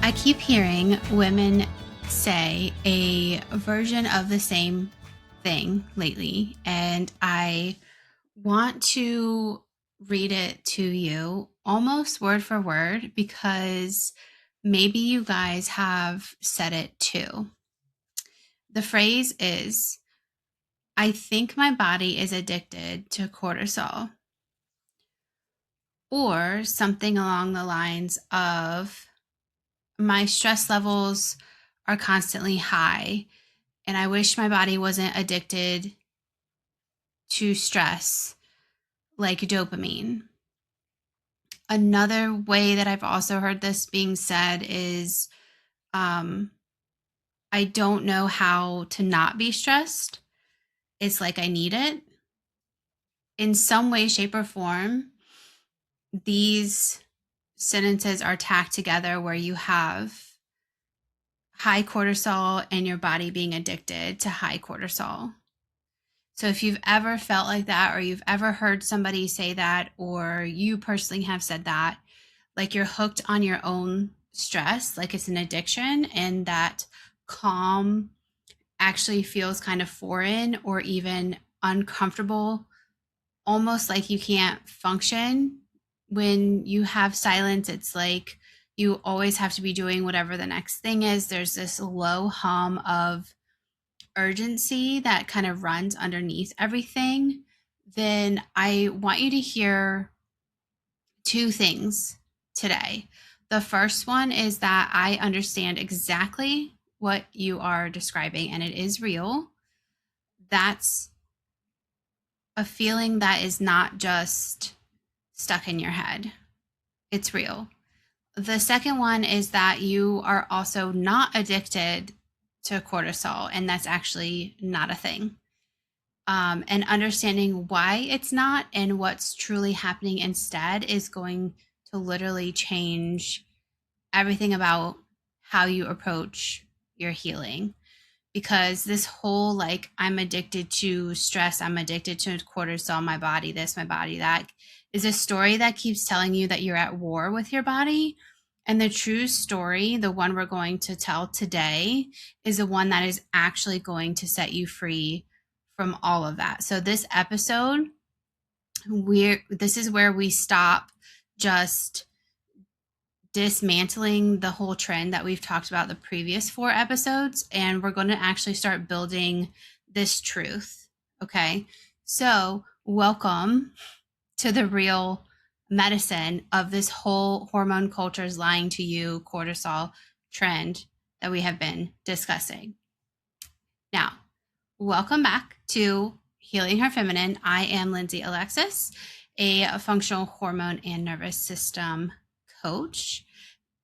I keep hearing women say a version of the same thing lately, and I want to read it to you almost word for word because maybe you guys have said it too. The phrase is, I think my body is addicted to cortisol, or something along the lines of, my stress levels are constantly high, and I wish my body wasn't addicted to stress like dopamine. Another way that I've also heard this being said is, um, I don't know how to not be stressed. It's like I need it. In some way, shape, or form, these sentences are tacked together where you have high cortisol and your body being addicted to high cortisol. So if you've ever felt like that, or you've ever heard somebody say that, or you personally have said that, like you're hooked on your own stress, like it's an addiction, and that calm actually feels kind of foreign or even uncomfortable, almost like you can't function. When you have silence, it's like you always have to be doing whatever the next thing is. There's this low hum of urgency that kind of runs underneath everything. Then I want you to hear two things today. The first one is that I understand exactly what you are describing, and it is real. That's a feeling that is not just stuck in your head, it's real. The second one is that you are also not addicted to cortisol, and that's actually not a thing. And understanding why it's not and what's truly happening instead is going to literally change everything about how you approach your healing. Because this whole, like, I'm addicted to stress, I'm addicted to cortisol, my body this, my body that, is a story that keeps telling you that you're at war with your body. And the true story, the one we're going to tell today, is the one that is actually going to set you free from all of that. So this episode, this is where we stop just dismantling the whole trend that we've talked about the previous 4 episodes, and we're going to actually start building this truth. Okay, so welcome to the real medicine of this whole hormone culture is lying to you cortisol trend that we have been discussing. Now, welcome back to Healing Her Feminine. I am Lindsey Alexis, a functional hormone and nervous system coach.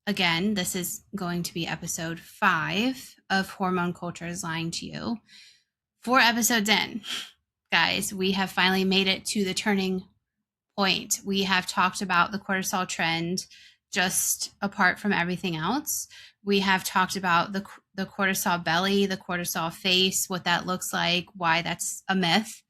Again, this is going to be episode 5 of Hormone Culture is Lying to You. 4 episodes in, guys, we have finally made it to the turning point. We have talked about the cortisol trend just apart from everything else. We have talked about the cortisol belly, the cortisol face, what that looks like, why that's a myth.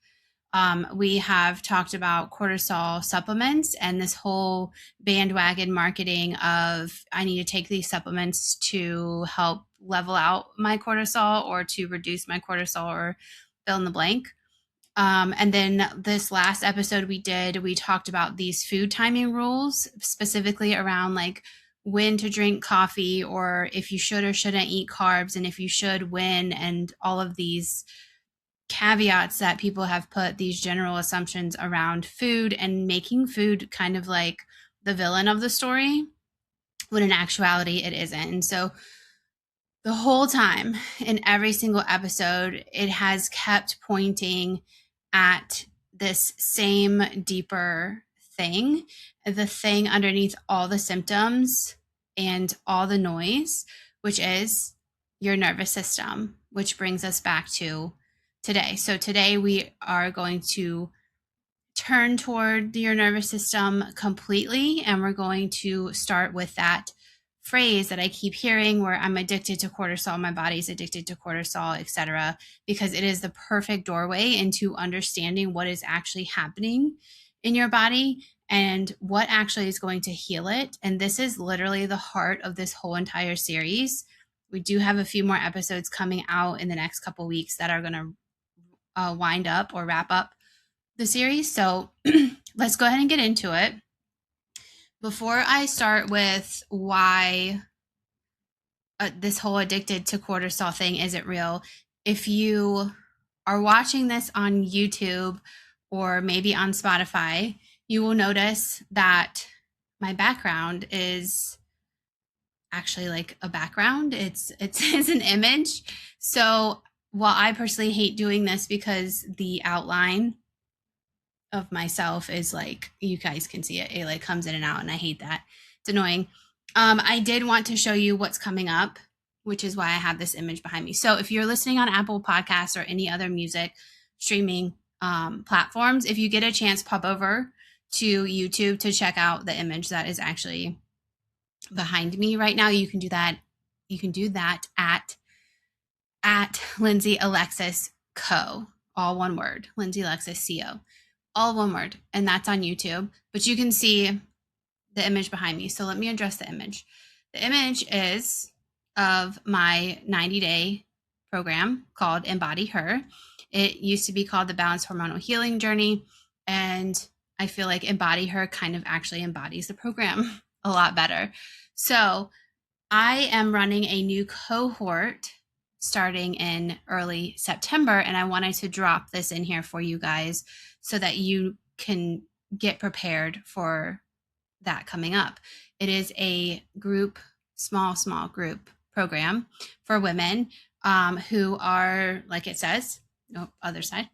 We have talked about cortisol supplements and this whole bandwagon marketing of, I need to take these supplements to help level out my cortisol or to reduce my cortisol or fill in the blank. And then this last episode we talked about these food timing rules, specifically around like when to drink coffee, or if you should or shouldn't eat carbs, and if you should, when, and all of these caveats that people have put, these general assumptions around food, and making food kind of like the villain of the story, when in actuality it isn't. And so the whole time in every single episode, it has kept pointing at this same deeper thing, the thing underneath all the symptoms and all the noise, which is your nervous system, which brings us back to today. So today we are going to turn toward your nervous system completely, and we're going to start with that phrase that I keep hearing where I'm addicted to cortisol, my body's addicted to cortisol, etc., because it is the perfect doorway into understanding what is actually happening in your body and what actually is going to heal it. And this is literally the heart of this whole entire series. We do have a few more episodes coming out in the next couple weeks that are going to wind up or wrap up the series. So let's go ahead and get into it. Before I start with why this whole addicted to cortisol thing isn't real, if you are watching this on YouTube or maybe on Spotify, you will notice that my background is actually like a background. It's an image. So while I personally hate doing this because the outline of myself is like, you guys can see it like comes in and out, and I hate that. It's annoying. I did want to show you what's coming up, which is why I have this image behind me. So if you're listening on Apple Podcasts or any other music streaming platforms, if you get a chance, pop over to YouTube to check out the image that is actually behind me right now. You can do that. You can do that at Lindsey Alexis Co. All one word. Lindsey Alexis Co. All one word. And that's on YouTube. But you can see the image behind me. So let me address the image. The image is of my 90-day program called Embody Her. It used to be called the Balanced Hormonal Healing Journey. And I feel like Embody Her kind of actually embodies the program a lot better. So I am running a new cohort starting in early September, and I wanted to drop this in here for you guys so that you can get prepared for that coming up. It is a group, small group program for women who are, like it says, other side,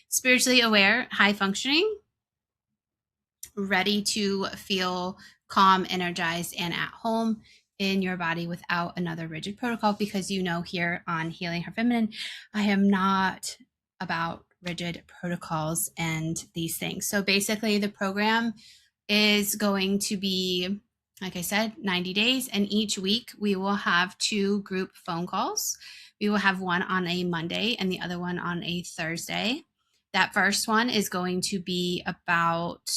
spiritually aware, high functioning, ready to feel calm, energized, and at home in your body without another rigid protocol. Because here on Healing Her Feminine, I am not about rigid protocols and these things. So basically the program is going to be, like I said, 90 days. And each week we will have 2 group phone calls. We will have one on a Monday and the other one on a Thursday. That first one is going to be about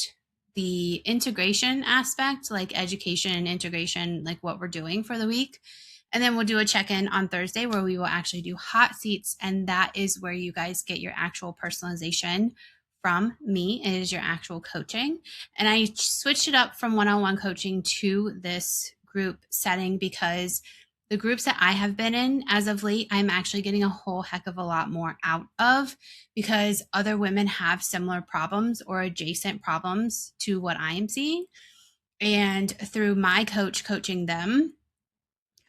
the integration aspect, like education and integration, like what we're doing for the week. And then we'll do a check-in on Thursday where we will actually do hot seats. And that is where you guys get your actual personalization from me. It is your actual coaching. And I switched it up from one-on-one coaching to this group setting because the groups that I have been in as of late, I'm actually getting a whole heck of a lot more out of because other women have similar problems or adjacent problems to what I am seeing. And through my coach coaching them,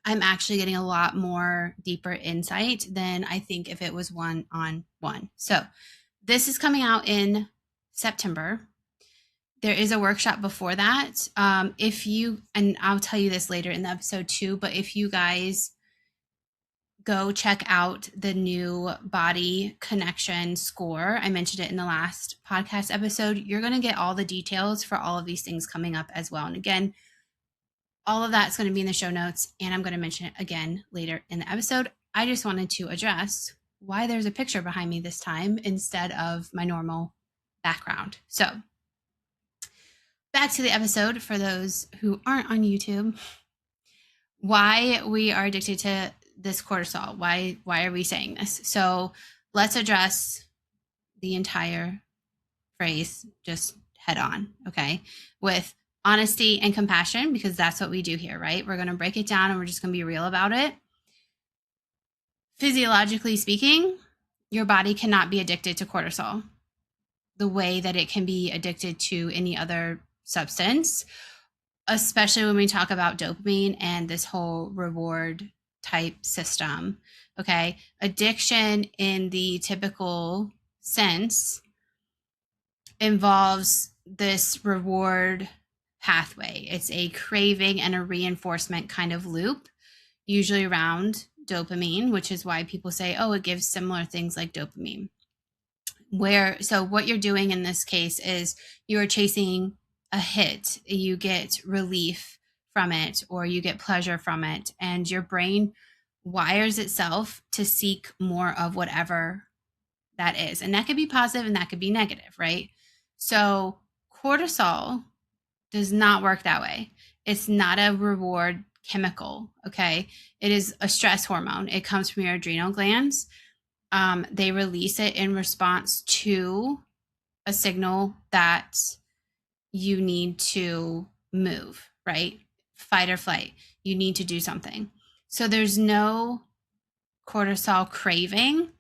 I'm actually getting a lot more deeper insight than I think if it was one-on-one. So this is coming out in September. There is a workshop before that. And I'll tell you this later in the episode too, but if you guys go check out the new body connection score, I mentioned it in the last podcast episode, you're going to get all the details for all of these things coming up as well. And again, all of that's going to be in the show notes, and I'm going to mention it again later in the episode. I just wanted to address why there's a picture behind me this time instead of my normal background. So back to the episode for those who aren't on YouTube. Why we are addicted to this cortisol. Why are we saying this? So let's address the entire phrase just head on, okay? With honesty and compassion, because that's what we do here, right? We're going to break it down and we're just going to be real about it. Physiologically speaking, your body cannot be addicted to cortisol the way that it can be addicted to any other substance, especially when we talk about dopamine and this whole reward type system. Okay. Addiction in the typical sense involves this reward pathway. It's a craving and a reinforcement kind of loop, usually around dopamine, which is why people say, oh, it gives similar things like dopamine. So what you're doing in this case is you're chasing a hit, you get relief from it, or you get pleasure from it, and your brain wires itself to seek more of whatever that is. And that could be positive and that could be negative, right? So Cortisol does not work that way. It's not a reward chemical, okay? It is a stress hormone. It comes from your adrenal glands. They release it in response to a signal that you need to move, right? Fight or flight. You need to do something. So there's no cortisol craving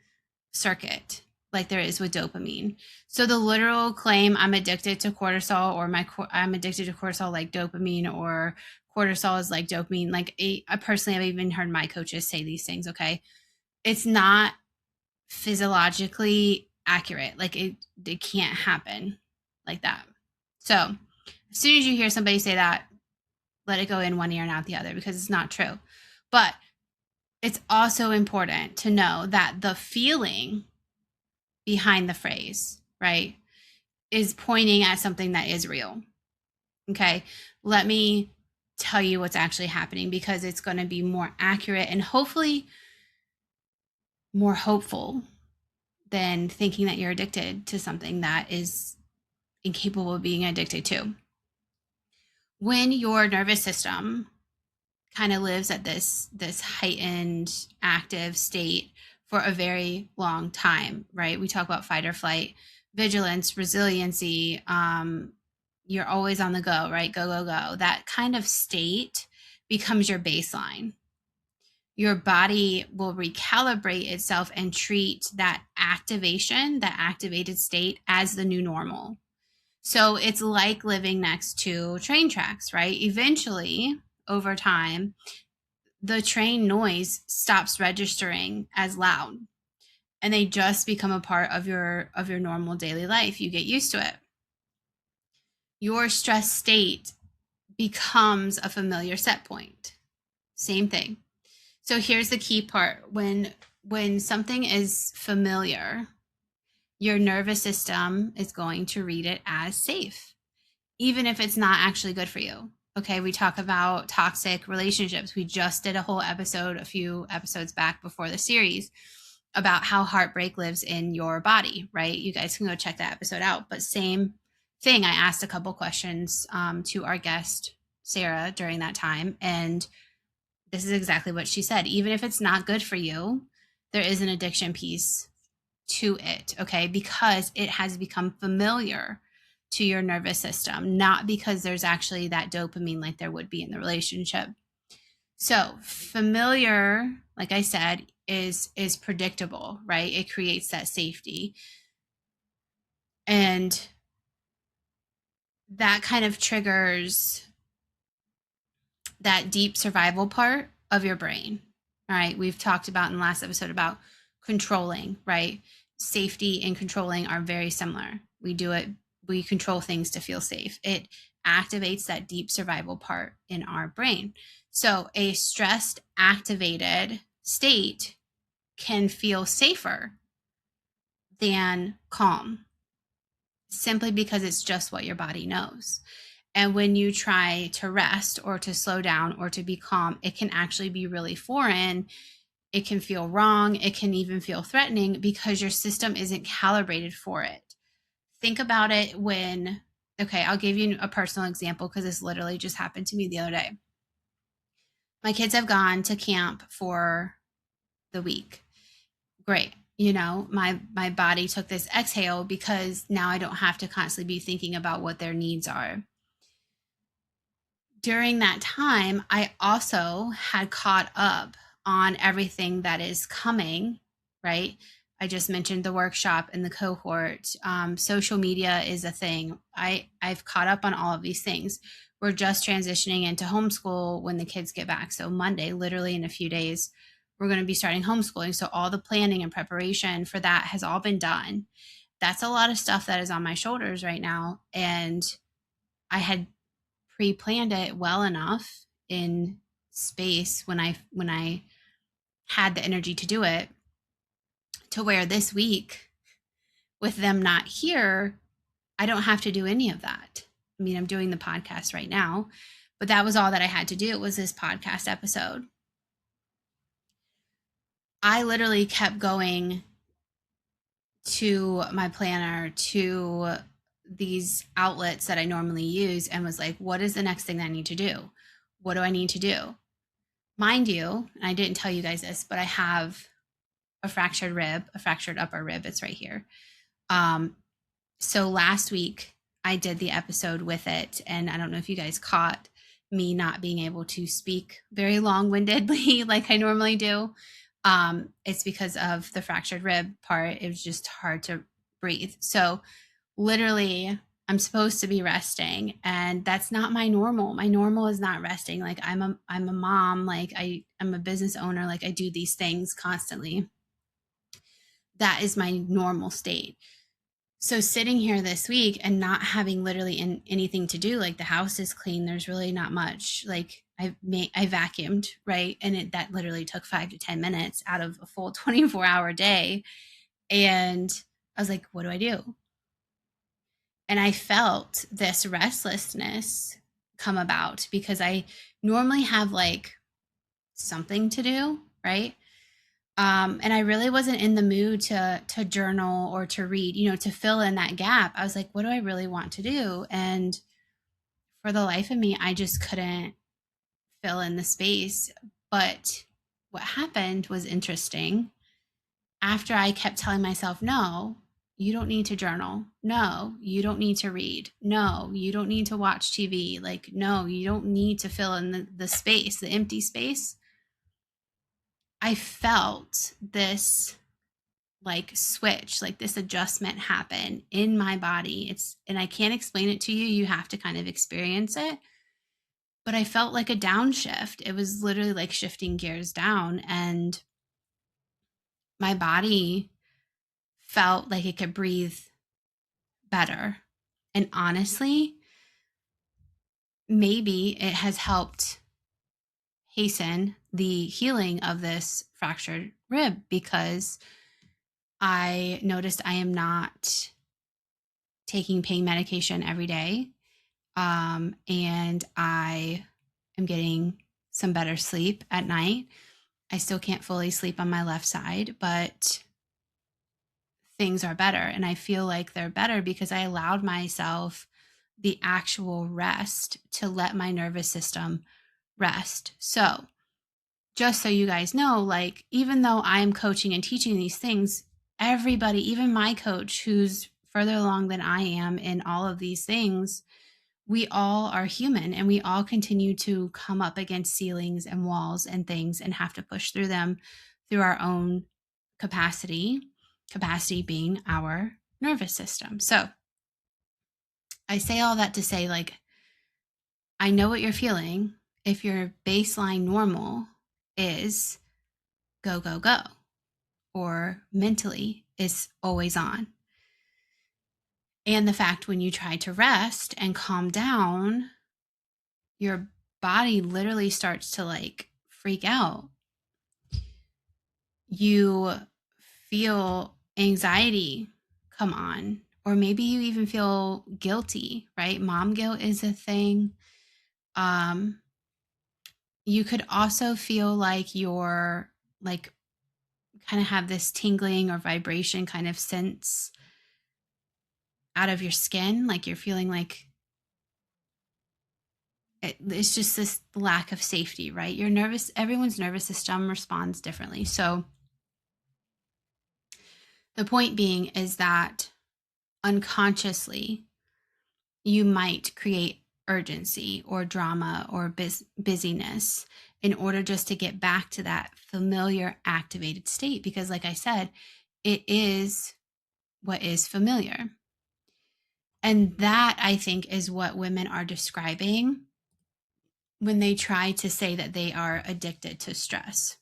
circuit like there is with dopamine. So the literal claim I'm addicted to cortisol, or I'm addicted to cortisol like dopamine, or cortisol is like dopamine. Like I personally have even heard my coaches say these things. Okay, it's not physiologically accurate. Like it can't happen like that. So as soon as you hear somebody say that, let it go in one ear and out the other, because it's not true. But it's also important to know that the feeling behind the phrase, right, is pointing at something that is real. Okay, let me tell you what's actually happening, because it's going to be more accurate and hopefully more hopeful than thinking that you're addicted to something that is incapable of being addicted to. When your nervous system kind of lives at this heightened active state for a very long time, right? We talk about fight or flight, vigilance, resiliency. You're always on the go, right? Go, go, go. That kind of state becomes your baseline. Your body will recalibrate itself and treat that activation, that activated state, as the new normal. So it's like living next to train tracks, right? Eventually, over time, the train noise stops registering as loud, and they just become a part of your normal daily life. You get used to it. Your stress state becomes a familiar set point. Same thing. So here's the key part. When something is familiar, your nervous system is going to read it as safe, even if it's not actually good for you. Okay, we talk about toxic relationships. We just did a whole episode, a few episodes back before the series, about how heartbreak lives in your body, right? You guys can go check that episode out. But same thing, I asked a couple questions to our guest, Sarah, during that time. And this is exactly what she said. Even if it's not good for you, there is an addiction piece to it, okay? Because it has become familiar to your nervous system, not because there's actually that dopamine like there would be in the relationship. So familiar, like I said, is predictable, right? It creates that safety. And that kind of triggers that deep survival part of your brain. All right. We've talked about in the last episode about controlling, right? Safety and controlling are very similar. We control things to feel safe. It activates that deep survival part in our brain. So a stressed, activated state can feel safer than calm, simply because it's just what your body knows. And when you try to rest or to slow down or to be calm, it can actually be really foreign. It can feel wrong. It can even feel threatening because your system isn't calibrated for it. Think about it okay, I'll give you a personal example because this literally just happened to me the other day. My kids have gone to camp for the week. Great. My body took this exhale because now I don't have to constantly be thinking about what their needs are. During that time, I also had caught up on everything that is coming, right? I just mentioned the workshop and the cohort. Social media is a thing. I've caught up on all of these things. We're just transitioning into homeschool when the kids get back. So Monday, literally in a few days, we're going to be starting homeschooling. So all the planning and preparation for that has all been done. That's a lot of stuff that is on my shoulders right now. And I had pre-planned it well enough in space when I had the energy to do it, to where this week, with them not here, I don't have to do any of that. I mean, I'm doing the podcast right now, but that was all that I had to do, was this podcast episode. I literally kept going to my planner, to these outlets that I normally use and was like, what is the next thing that I need to do? What do I need to do? Mind you, and I didn't tell you guys this, but I have a fractured rib, a fractured upper rib. It's right here. So last week I did the episode with it, and I don't know if you guys caught me not being able to speak very long-windedly like I normally do. It's because of the fractured rib part. It was just hard to breathe. So literally I'm supposed to be resting, and that's not my normal. My normal is not resting. Like I'm a mom, like I'm a business owner, like I do these things constantly. That is my normal state. So sitting here this week and not having literally anything to do, like the house is clean, there's really not much. Like I vacuumed, right? And that literally took 5 to 10 minutes out of a full 24-hour day. And I was like, what do I do? And I felt this restlessness come about because I normally have like something to do, right? And I really wasn't in the mood to journal or to read, to fill in that gap. I was like, what do I really want to do? And for the life of me, I just couldn't fill in the space. But what happened was interesting. After I kept telling myself, no, you don't need to journal. No, you don't need to read. No, you don't need to watch TV. Like, no, you don't need to fill in the space, the empty space. I felt this like switch, like this adjustment happen in my body. And I can't explain it to you. You have to kind of experience it. But I felt like a downshift. It was literally like shifting gears down, and my body felt like it could breathe better. And honestly, maybe it has helped hasten the healing of this fractured rib because I noticed I am not taking pain medication every day. And I am getting some better sleep at night. I still can't fully sleep on my left side, but things are better. And I feel like they're better because I allowed myself the actual rest to let my nervous system rest. So, just so you guys know, like, even though I'm coaching and teaching these things, everybody, even my coach who's further along than I am in all of these things, we all are human and we all continue to come up against ceilings and walls and things and have to push through them through our own capacity being our nervous system. So I say all that to say, like, I know what you're feeling if your baseline normal is go, go, go, or mentally is always on. And the fact when you try to rest and calm down, your body literally starts to like freak out. You feel anxiety come on, or maybe you even feel guilty, right? Mom guilt is a thing. You could also feel like you're like kind of have this tingling or vibration kind of sense out of your skin, like you're feeling like it's just this lack of safety, right? Everyone's nervous system responds differently. So the point being is that unconsciously you might create urgency or drama or busyness in order just to get back to that familiar activated state. Because like I said, it is what is familiar. And that, I think, is what women are describing when they try to say that they are addicted to stress.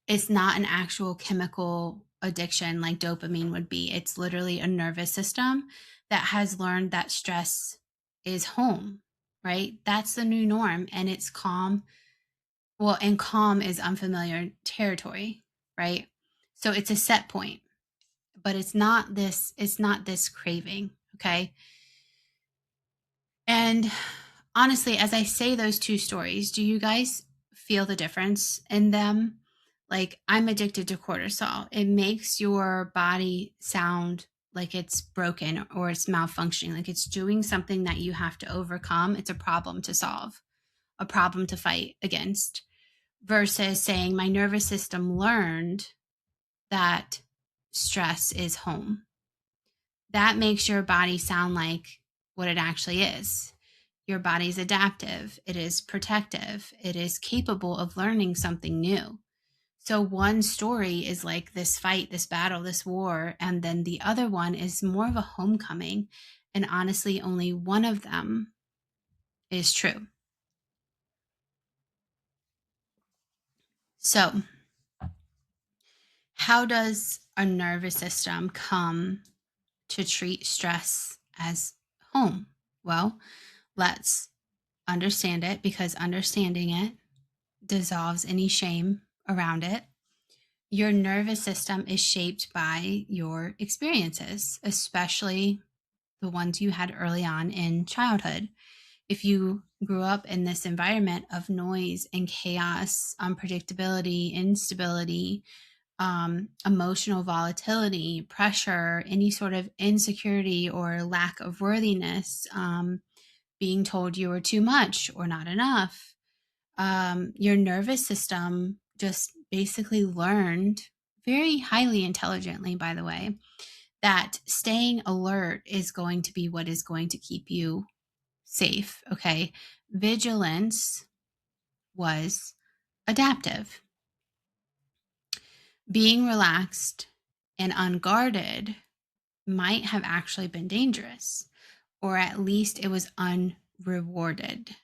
It's not an actual chemical addiction like dopamine would be. It's literally a nervous system that has learned that stress is home, right? That's the new norm, and it's calm. Well, and calm is unfamiliar territory, right? So it's a set point, but it's not this craving, okay? And honestly, as I say those two stories, do you guys feel the difference in them? Like, I'm addicted to cortisol. It makes your body sound like it's broken or it's malfunctioning, like it's doing something that you have to overcome. It's a problem to solve, a problem to fight against, versus saying my nervous system learned that stress is home. That makes your body sound like what it actually is. Your body's adaptive, it is protective, it is capable of learning something new. So one story is like this fight, this battle, this war, and then the other one is more of a homecoming. And honestly, only one of them is true. So, how does our nervous system come to treat stress as home? Well, let's understand it, because understanding it dissolves any shame around it. Your nervous system is shaped by your experiences, especially the ones you had early on in childhood. If you grew up in this environment of noise and chaos, unpredictability, instability, emotional volatility, pressure, any sort of insecurity or lack of worthiness, being told you were too much or not enough, your nervous system just basically learned, very highly intelligently, by the way, that staying alert is going to be what is going to keep you safe. Okay. Vigilance was adaptive. Being relaxed and unguarded might have actually been dangerous, or at least it was unrewarded.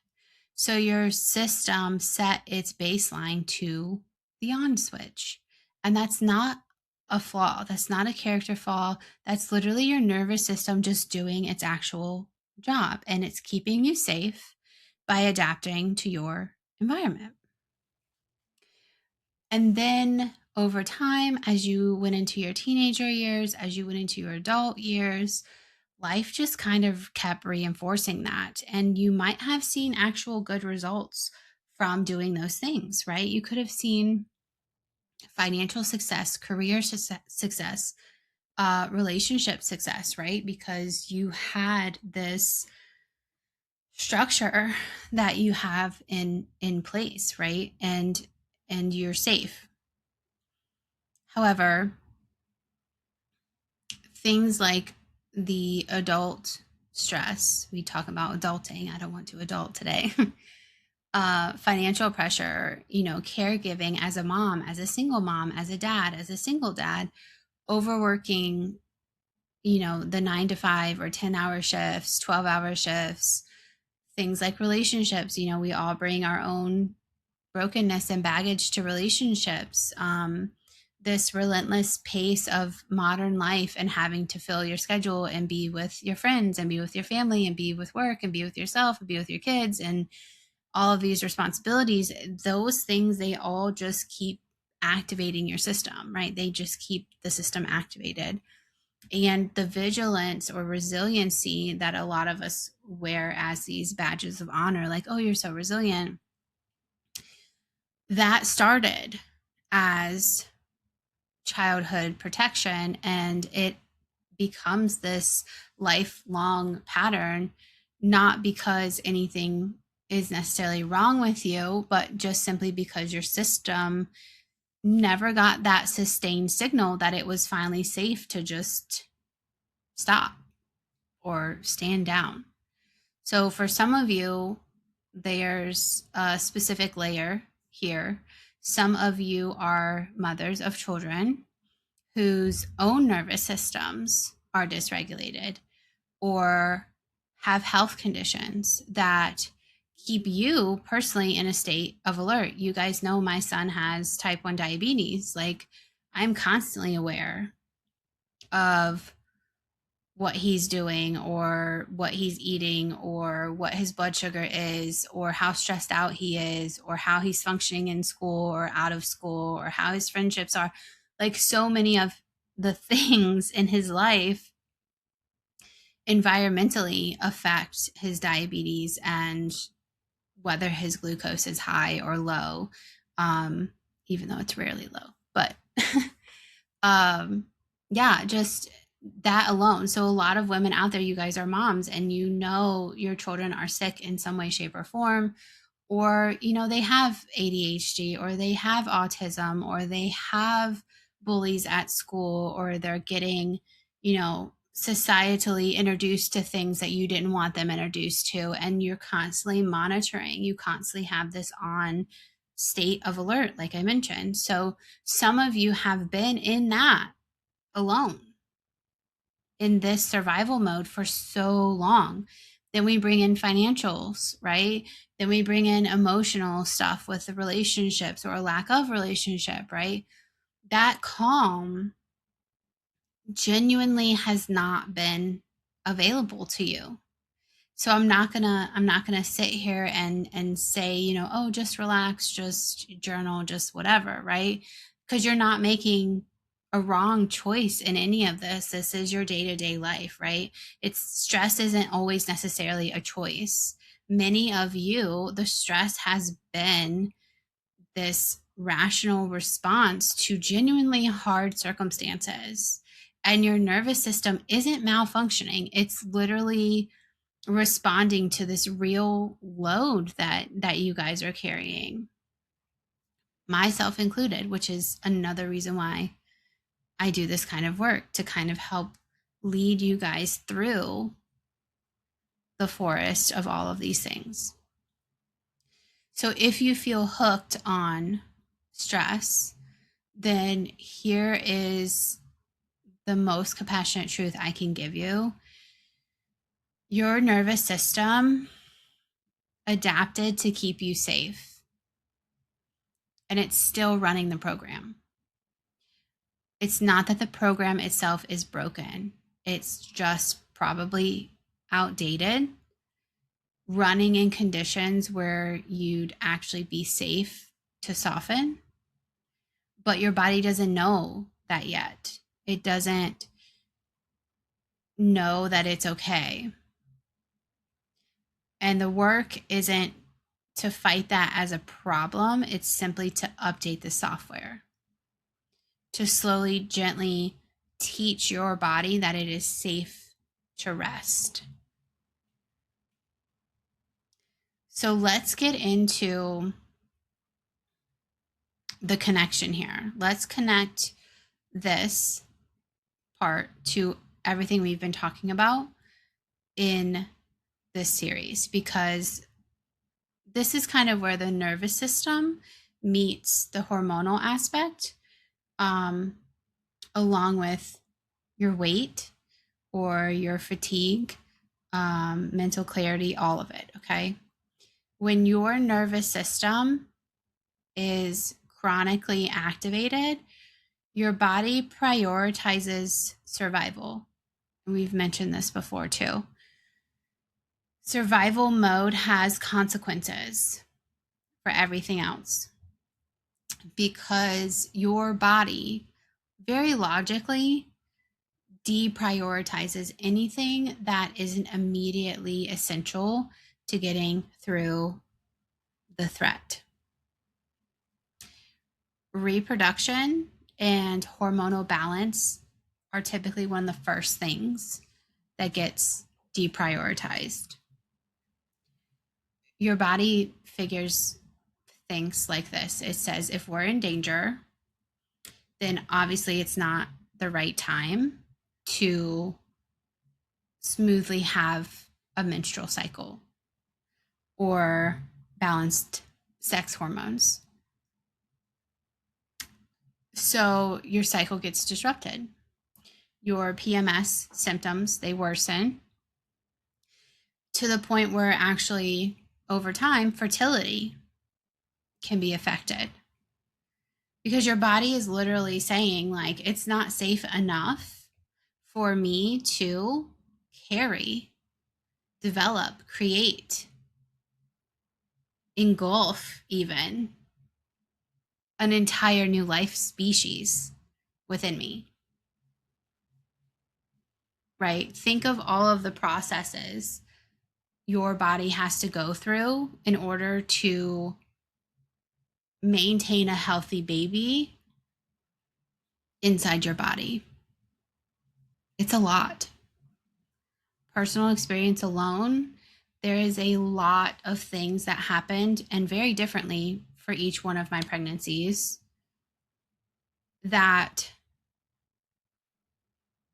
So your system set its baseline to the on switch. And that's not a flaw. That's not a character flaw. That's literally your nervous system just doing its actual job. And it's keeping you safe by adapting to your environment. And then over time, as you went into your teenager years, as you went into your adult years, life just kind of kept reinforcing that. And you might have seen actual good results from doing those things, right? You could have seen financial success, career success, relationship success, right? Because you had this structure that you have in place, right? And you're safe. However, things like the adult stress, we talk about adulting, I don't want to adult today. Financial pressure, caregiving as a mom, as a single mom, as a dad, as a single dad, overworking, the 9 to 5 or 10-hour shifts, 12-hour shifts, things like relationships. We all bring our own brokenness and baggage to relationships. This relentless pace of modern life and having to fill your schedule and be with your friends and be with your family and be with work and be with yourself and be with your kids and all of these responsibilities, those things, they all just keep activating your system, right? They just keep the system activated. And the vigilance or resiliency that a lot of us wear as these badges of honor, like, oh, you're so resilient, that started as childhood protection, and it becomes this lifelong pattern, not because anything is necessarily wrong with you, but just simply because your system never got that sustained signal that it was finally safe to just stop or stand down. So for some of you, there's a specific layer here. Some of you are mothers of children whose own nervous systems are dysregulated or have health conditions that keep you personally in a state of alert. You guys know my son has type 1 diabetes. Like, I'm constantly aware of what he's doing or what he's eating or what his blood sugar is or how stressed out he is or how he's functioning in school or out of school or how his friendships are. Like, so many of the things in his life environmentally affect his diabetes and whether his glucose is high or low, even though it's rarely low. But yeah, just that alone. So a lot of women out there, you guys are moms, and you know your children are sick in some way, shape, or form, or they have ADHD, or they have autism, or they have bullies at school, or they're getting societally introduced to things that you didn't want them introduced to, and you're constantly monitoring. You constantly have this on state of alert, like I mentioned. So some of you have been in that alone, in this survival mode for so long. Then we bring in financials, right? Then we bring in emotional stuff with the relationships or lack of relationship, right? That calm genuinely has not been available to you. So I'm not gonna sit here and say, oh, just relax, just journal, just whatever, right? Because you're not making a wrong choice in any of this. This is your day-to-day life, right? Stress isn't always necessarily a choice. Many of you, the stress has been this rational response to genuinely hard circumstances. And your nervous system isn't malfunctioning. It's literally responding to this real load that you guys are carrying, myself included, which is another reason why I do this kind of work, to kind of help lead you guys through the forest of all of these things. So if you feel hooked on stress, then here is the most compassionate truth I can give you. Your nervous system adapted to keep you safe, and it's still running the program. It's not that the program itself is broken. It's just probably outdated, running in conditions where you'd actually be safe to soften. But your body doesn't know that yet. It doesn't know that it's okay. And the work isn't to fight that as a problem. It's simply to update the software, to slowly, gently teach your body that it is safe to rest. So let's get into the connection here. Let's connect this part to everything we've been talking about in this series, because this is kind of where the nervous system meets the hormonal aspect, along with your weight or your fatigue, mental clarity, all of it, okay? When your nervous system is chronically activated, your body prioritizes survival. We've mentioned this before too. Survival mode has consequences for everything else, because your body very logically deprioritizes anything that isn't immediately essential to getting through the threat. Reproduction and hormonal balance are typically one of the first things that gets deprioritized. Your body thinks like this. It says, if we're in danger, then obviously it's not the right time to smoothly have a menstrual cycle or balanced sex hormones. So your cycle gets disrupted. Your PMS symptoms, they worsen to the point where actually over time fertility can be affected, because your body is literally saying, like, it's not safe enough for me to carry, develop, create, engulf even an entire new life species within me. Right? Think of all of the processes your body has to go through in order to maintain a healthy baby inside your body. It's a lot. Personal experience alone, there is a lot of things that happened and very differently for each one of my pregnancies that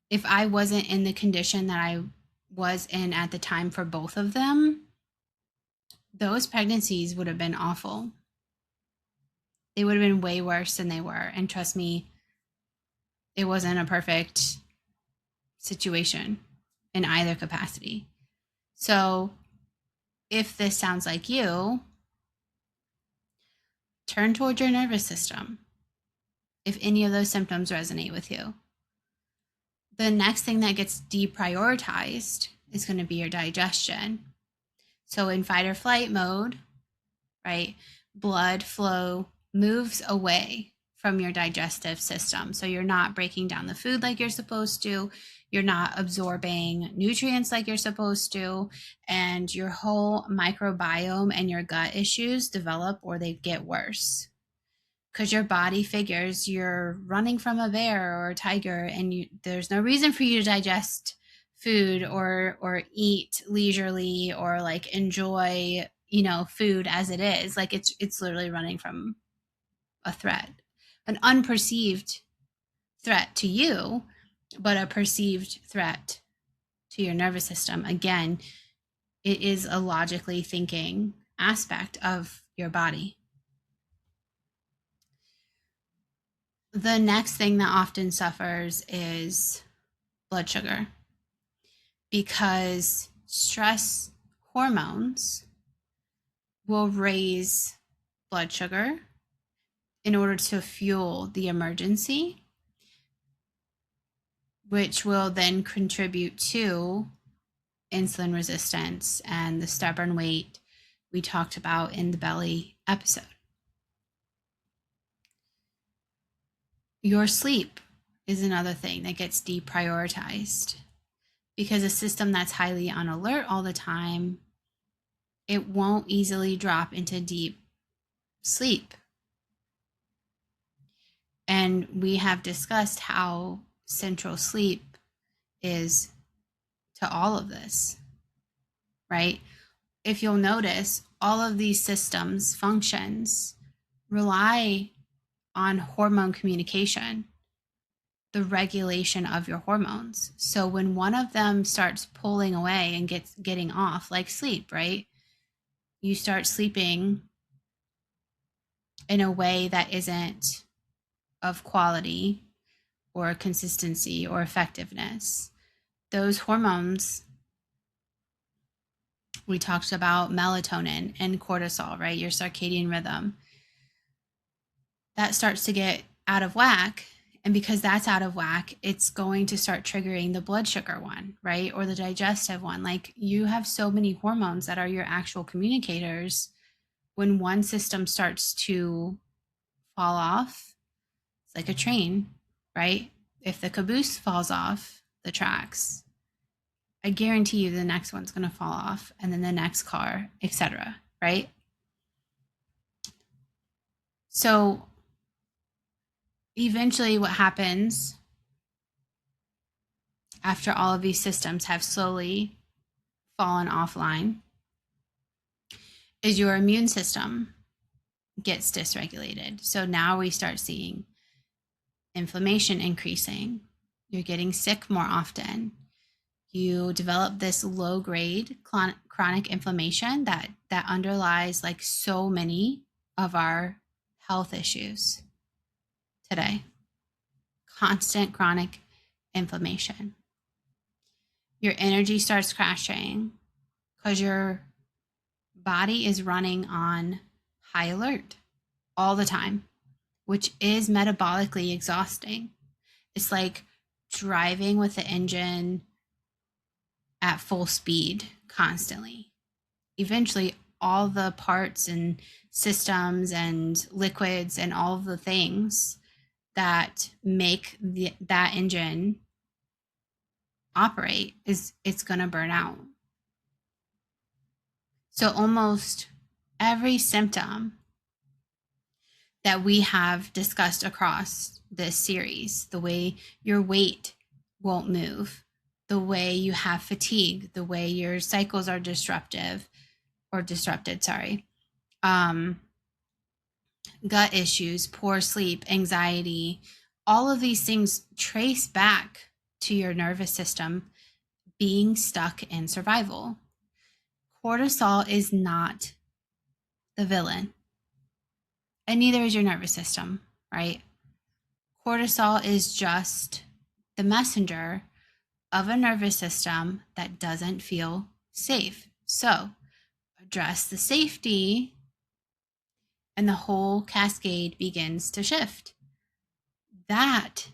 if I wasn't in the condition that I was in at the time for both of them, those pregnancies would have been awful. They would have been way worse than they were. And trust me, it wasn't a perfect situation in either capacity. So if this sounds like you, turn toward your nervous system if any of those symptoms resonate with you. The next thing that gets deprioritized is going to be your digestion. So in fight or flight mode, right, blood flow moves away from your digestive system. So you're not breaking down the food like you're supposed to. You're not absorbing nutrients like you're supposed to. And your whole microbiome and your gut issues develop or they get worse. Because your body figures you're running from a bear or a tiger and there's no reason for you to digest food or eat leisurely or like enjoy food as it is. Like it's literally running from a threat, an unperceived threat to you, but a perceived threat to your nervous system. Again, it is a logically thinking aspect of your body. The next thing that often suffers is blood sugar, because stress hormones will raise blood sugar in order to fuel the emergency, which will then contribute to insulin resistance and the stubborn weight we talked about in the belly episode. Your sleep is another thing that gets deprioritized, because a system that's highly on alert all the time, it won't easily drop into deep sleep. And we have discussed how central sleep is to all of this, right? If you'll notice, all of these systems, functions rely on hormone communication, the regulation of your hormones. So when one of them starts pulling away and getting off, like sleep, right? You start sleeping in a way that isn't of quality or consistency or effectiveness. Those hormones, we talked about melatonin and cortisol, right? Your circadian rhythm. That starts to get out of whack. And because that's out of whack, it's going to start triggering the blood sugar one, right? Or the digestive one. Like, you have so many hormones that are your actual communicators. When one system starts to fall off, it's like a train, right? If the caboose falls off the tracks, I guarantee you the next one's going to fall off, and then the next car, etc., right? So eventually what happens after all of these systems have slowly fallen offline is your immune system gets dysregulated. So now we start seeing inflammation increasing. You're getting sick more often. You develop this low grade chronic inflammation that underlies like so many of our health issues today. Constant chronic inflammation. Your energy starts crashing because your body is running on high alert all the time, which is metabolically exhausting. It's like driving with the engine at full speed constantly. Eventually, all the parts and systems and liquids and all of the things that make that engine operate it's going to burn out. So almost every symptom that we have discussed across this series, the way your weight won't move, the way you have fatigue, the way your cycles are disrupted, sorry. Gut issues, poor sleep, anxiety, all of these things trace back to your nervous system being stuck in survival. Cortisol is not the villain, and neither is your nervous system, right? Cortisol is just the messenger of a nervous system that doesn't feel safe. So, address the safety, and the whole cascade begins to shift. That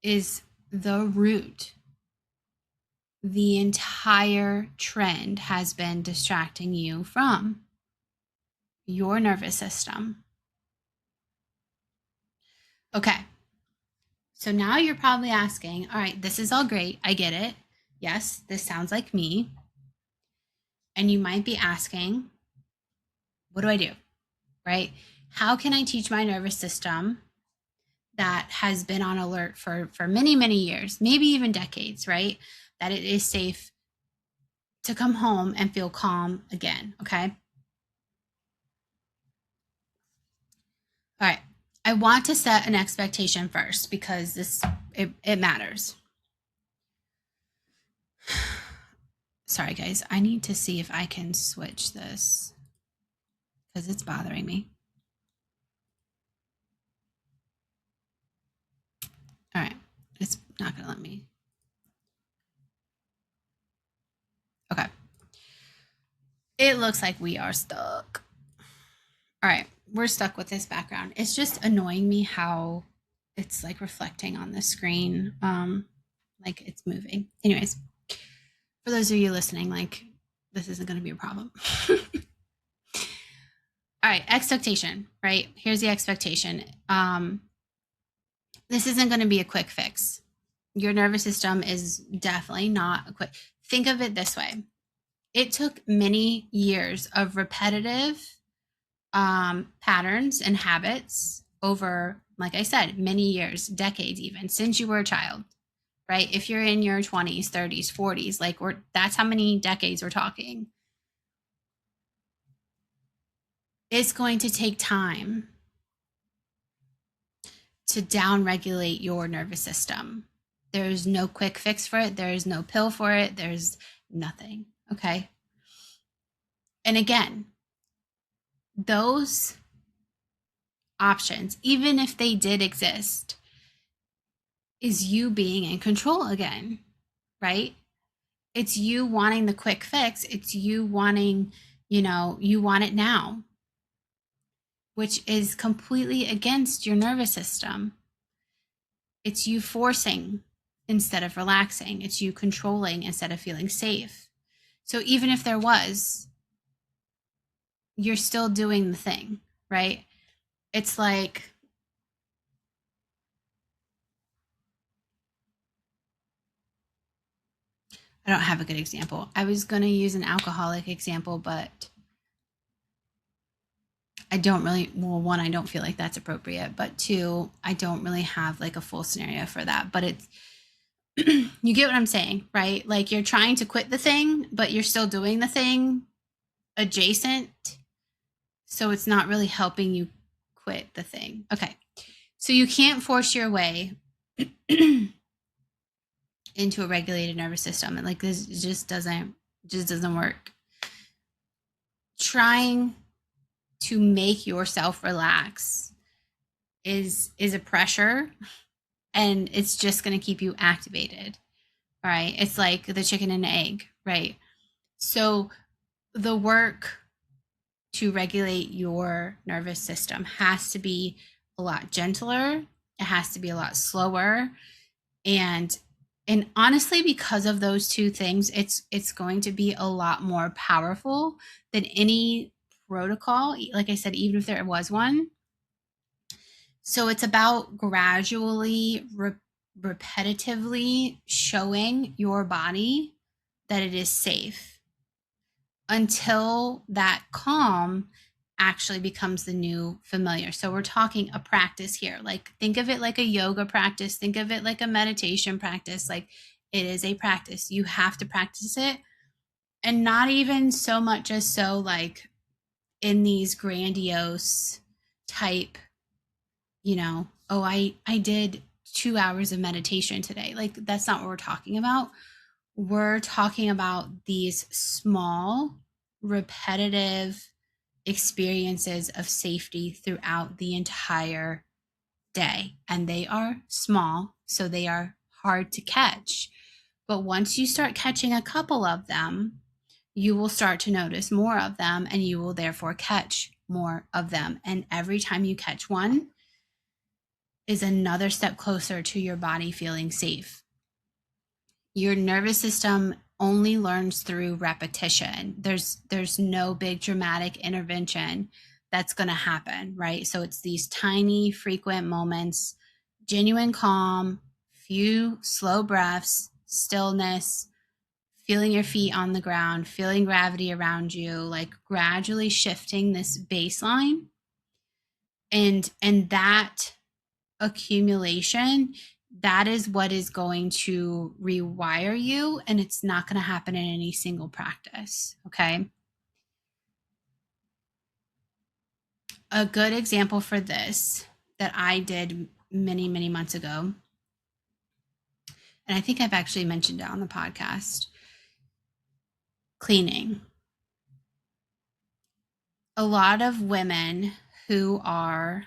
is the root. The entire trend has been distracting you from your nervous system. Okay. So now you're probably asking, all right, this is all great. I get it. Yes, this sounds like me. And you might be asking, what do I do? Right? How can I teach my nervous system that has been on alert for many, many years, maybe even decades, right? That it is safe to come home and feel calm again, okay? All right. I want to set an expectation first because it matters. Sorry, guys. I need to see if I can switch this because it's bothering me. All right. It's not going to let me. Okay. It looks like we are stuck. All right. We're stuck with this background. It's just annoying me how it's like reflecting on the screen. Like it's moving. Anyways, for those of you listening, like this isn't going to be a problem. All right, expectation, right? Here's the expectation. This isn't going to be a quick fix. Your nervous system is definitely not a quick. Think of it this way. It took many years of repetitive patterns and habits over, like I said, many years, decades even, since you were a child, right? If you're in your 20s, 30s, 40s, like that's how many decades we're talking. It's going to take time to downregulate your nervous system. There's no quick fix for it. There's no pill for it. There's nothing. Okay. And again, those options, even if they did exist, is you being in control again, right? It's you wanting the quick fix. It's you wanting, you want it now, which is completely against your nervous system. It's you forcing instead of relaxing. It's you controlling instead of feeling safe. So even if there was, you're still doing the thing, right? It's like, I don't have a good example. I was going to use an alcoholic example, but I don't really, well, one, I don't feel like that's appropriate, but two, I don't really have like a full scenario for that. But it's, you get what I'm saying, right? Like you're trying to quit the thing, but you're still doing the thing adjacent. So it's not really helping you quit the thing. Okay. So you can't force your way into a regulated nervous system. And like this just doesn't work. Trying to make yourself relax is a pressure, and it's just going to keep you activated. All right. It's like the chicken and egg, right? So the work to regulate your nervous system has to be a lot gentler. It has to be a lot slower. And honestly, because of those two things, it's going to be a lot more powerful than any protocol. Like I said, even if there was one. So it's about gradually, repetitively showing your body that it is safe until that calm actually becomes the new familiar. So we're talking a practice here. Like, think of it like a yoga practice, think of it like a meditation practice. Like, it is a practice. You have to practice it. And not even so much as so like in these grandiose type, oh, I did 2 hours of meditation today. Like, that's not what we're talking about. We're talking about these small, repetitive experiences of safety throughout the entire day. And they are small, so they are hard to catch. But once you start catching a couple of them, you will start to notice more of them, and you will therefore catch more of them. And every time you catch one is another step closer to your body feeling safe. Your nervous system only learns through repetition. There's no big dramatic intervention that's going to happen, right? So it's these tiny frequent moments, genuine calm, few slow breaths, stillness, feeling your feet on the ground, feeling gravity around you, like gradually shifting this baseline. And that accumulation, that is what is going to rewire you, and it's not going to happen in any single practice. Okay. A good example for this that I did many, many months ago, and I think I've actually mentioned it on the podcast, cleaning. A lot of women who are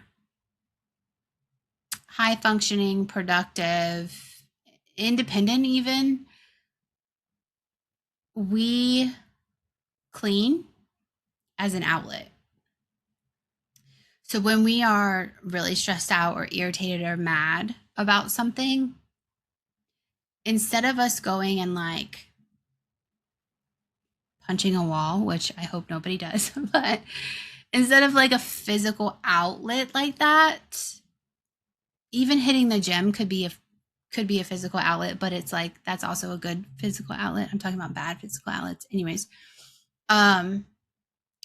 high functioning, productive, independent, even, we clean as an outlet. So when we are really stressed out or irritated or mad about something, instead of us going and like punching a wall, which I hope nobody does, but instead of like a physical outlet like that, even hitting the gym could be a physical outlet, but it's like that's also a good physical outlet. I'm talking about bad physical outlets. Anyways,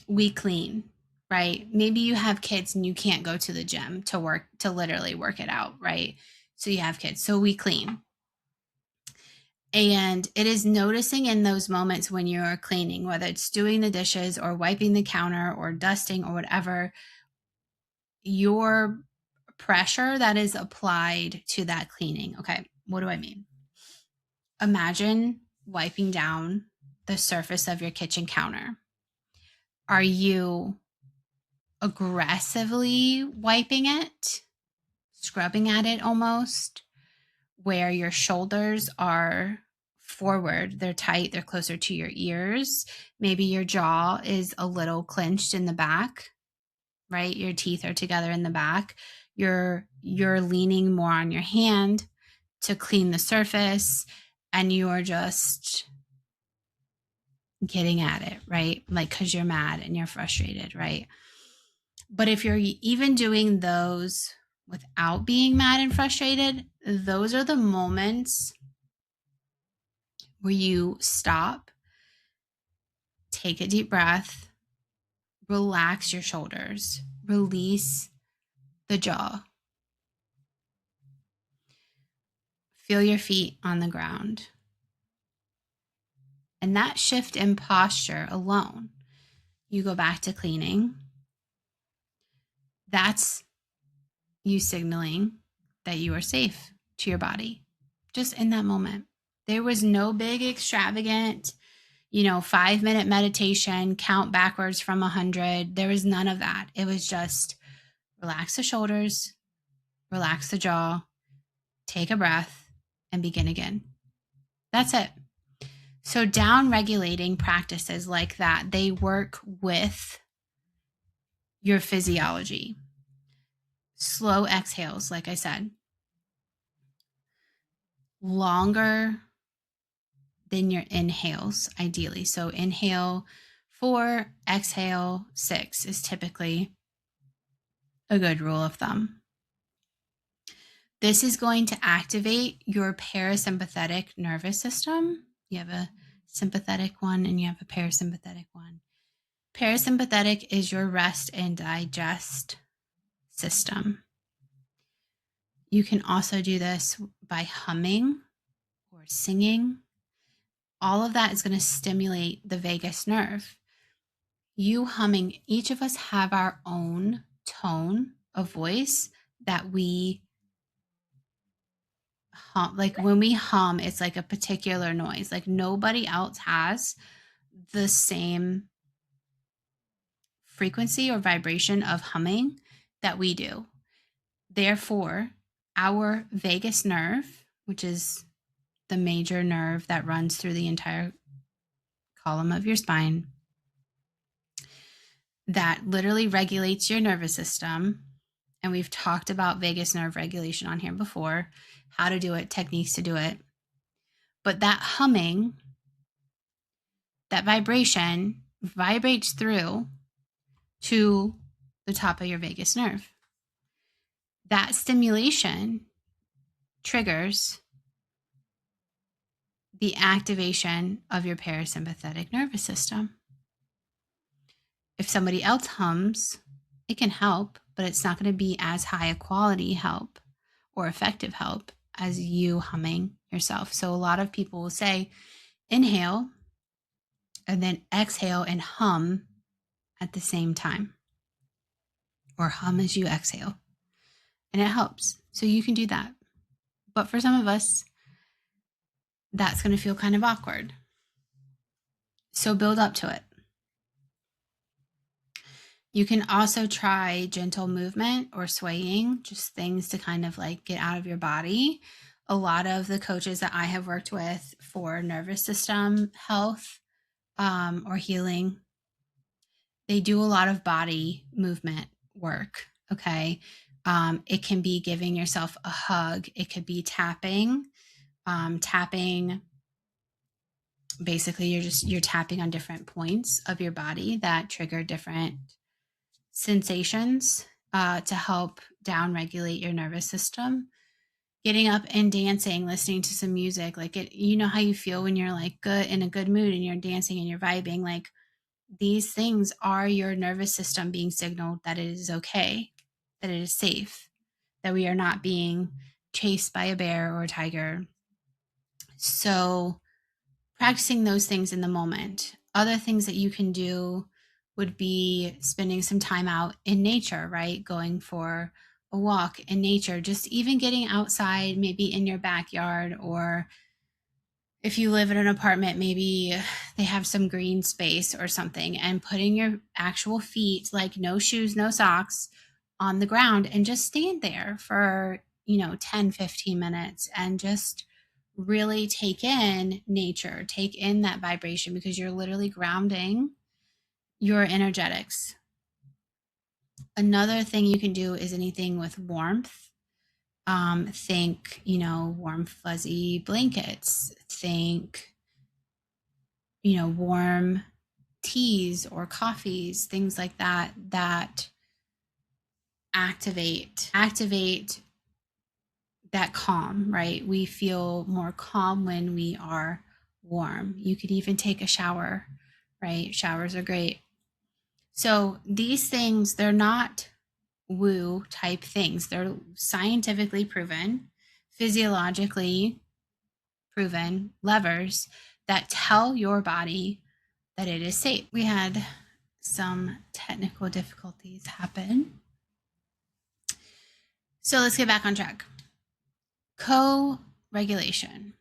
we clean, right? Maybe you have kids and you can't go to the gym to literally work it out, right? So you have kids. So we clean. And it is noticing in those moments when you are cleaning, whether it's doing the dishes or wiping the counter or dusting or whatever, your pressure that is applied to that cleaning. Okay, what do I mean? Imagine wiping down the surface of your kitchen counter. Are you aggressively wiping it, scrubbing at it almost, where your shoulders are forward, they're tight, they're closer to your ears? Maybe your jaw is a little clenched in the back, right? Your teeth are together in the back. You're leaning more on your hand to clean the surface, and you are just getting at it, right? Like, because you're mad and you're frustrated, right? But if you're even doing those without being mad and frustrated, those are the moments where you stop, take a deep breath, relax your shoulders, release the jaw, feel your feet on the ground. And that shift in posture alone, you go back to cleaning. That's you signaling that you are safe to your body just in that moment. There was no big extravagant, 5-minute meditation, count backwards from 100. There was none of that. It was just relax the shoulders, relax the jaw, take a breath, and begin again. That's it. So down regulating practices like that, they work with your physiology. Slow exhales, like I said, longer than your inhales, ideally. So inhale 4, exhale 6 is typically a good rule of thumb. This is going to activate your parasympathetic nervous system. You have a sympathetic one and you have a parasympathetic one. Parasympathetic is your rest and digest system. You can also do this by humming or singing. All of that is going to stimulate the vagus nerve. You humming, each of us have our own tone of voice that we hum. Like when we hum, it's like a particular noise. Like nobody else has the same frequency or vibration of humming that we do. Therefore, our vagus nerve, which is the major nerve that runs through the entire column of your spine, that literally regulates your nervous system. And we've talked about vagus nerve regulation on here before, how to do it, techniques to do it. But that humming, that vibration vibrates through to the top of your vagus nerve. That stimulation triggers the activation of your parasympathetic nervous system. If somebody else hums, it can help, but it's not going to be as high a quality help or effective help as you humming yourself. So a lot of people will say, inhale and then exhale and hum at the same time, or hum as you exhale. And it helps. So you can do that. But for some of us, that's going to feel kind of awkward. So build up to it. You can also try gentle movement or swaying, just things to kind of like get out of your body. A lot of the coaches that I have worked with for nervous system health or healing, they do a lot of body movement work. Okay. It can be giving yourself a hug. It could be tapping. Tapping, basically you're tapping on different points of your body that trigger different sensations to help down regulate your nervous system. Getting up and dancing, listening to some music, like it, you know how you feel when you're like good in a good mood and you're dancing and you're vibing. Like these things are your nervous system being signaled that it is okay, that it is safe, that we are not being chased by a bear or a tiger. So practicing those things in the moment. Other things that you can do would be spending some time out in nature, right? Going for a walk in nature, just even getting outside, maybe in your backyard, or if you live in an apartment, maybe they have some green space or something, and putting your actual feet, like no shoes, no socks, on the ground and just stand there for, 10, 15 minutes and just really take in nature, take in that vibration, because you're literally grounding your energetics. Another thing you can do is anything with warmth. Think, warm fuzzy blankets. Think, warm teas or coffees, things like that, that activate that calm, right? We feel more calm when we are warm. You could even take a shower, right? Showers are great. So these things, they're not woo type things. They're scientifically proven, physiologically proven levers that tell your body that it is safe. We had some technical difficulties happen. So let's get back on track. Co-regulation.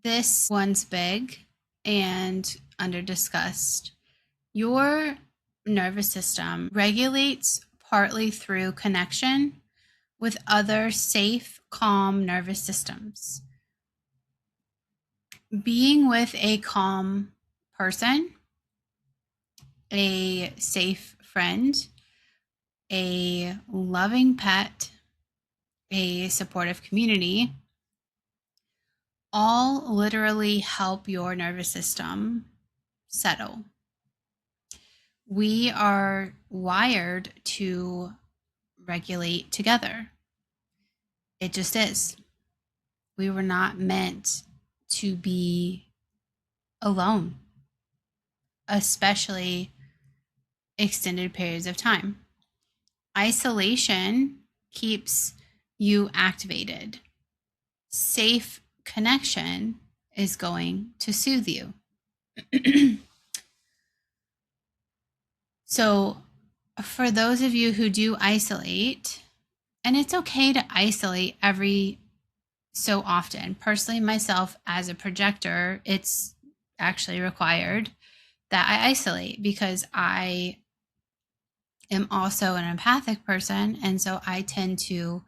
This one's big and under discussed. Your nervous system regulates partly through connection with other safe, calm nervous systems. Being with a calm person, a safe friend, a loving pet, a supportive community, all literally help your nervous system settle. We are wired to regulate together. It just is. We were not meant to be alone, especially extended periods of time. Isolation keeps you activated. Safe connection is going to soothe you. So, for those of you who do isolate, and it's okay to isolate every so often. Personally, myself as a projector, it's actually required that I isolate because I am also an empathic person. And so I tend to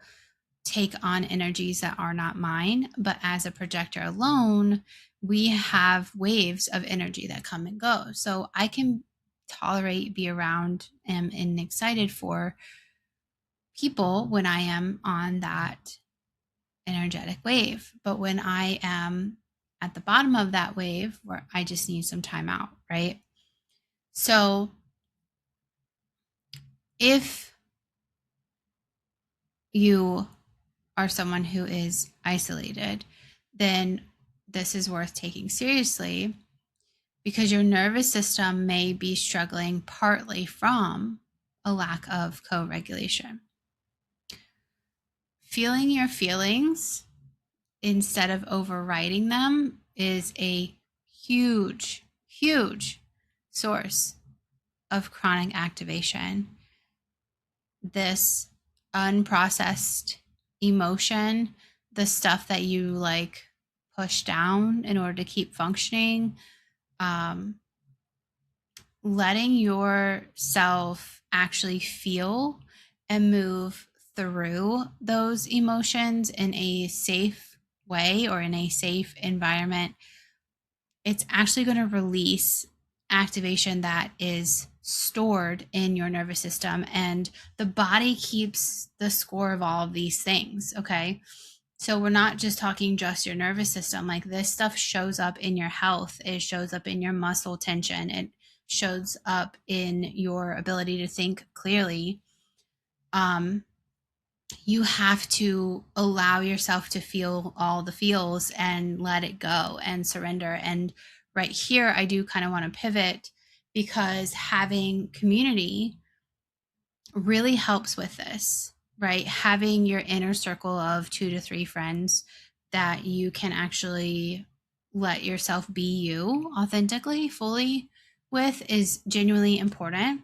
take on energies that are not mine. But as a projector alone, we have waves of energy that come and go. So I can tolerate, be around, and excited for people when I am on that energetic wave. But when I am at the bottom of that wave, where I just need some time out, right? So if you are someone who is isolated, then this is worth taking seriously because your nervous system may be struggling partly from a lack of co regulation. Feeling your feelings instead of overriding them is a huge, huge source of chronic activation. This unprocessed emotion, the stuff that you like push down in order to keep functioning, um, letting yourself actually feel and move through those emotions in a safe way or in a safe environment, it's actually going to release activation that is stored in your nervous system. And the body keeps the score of all of these things. Okay. So we're not just talking just your nervous system. Like this stuff shows up in your health, it shows up in your muscle tension, it shows up in your ability to think clearly. You have to allow yourself to feel all the feels and let it go and surrender. And right here, I do kind of want to pivot because having community really helps with this, right? Having your inner circle of 2 to 3 friends that you can actually let yourself be you authentically, fully with is genuinely important.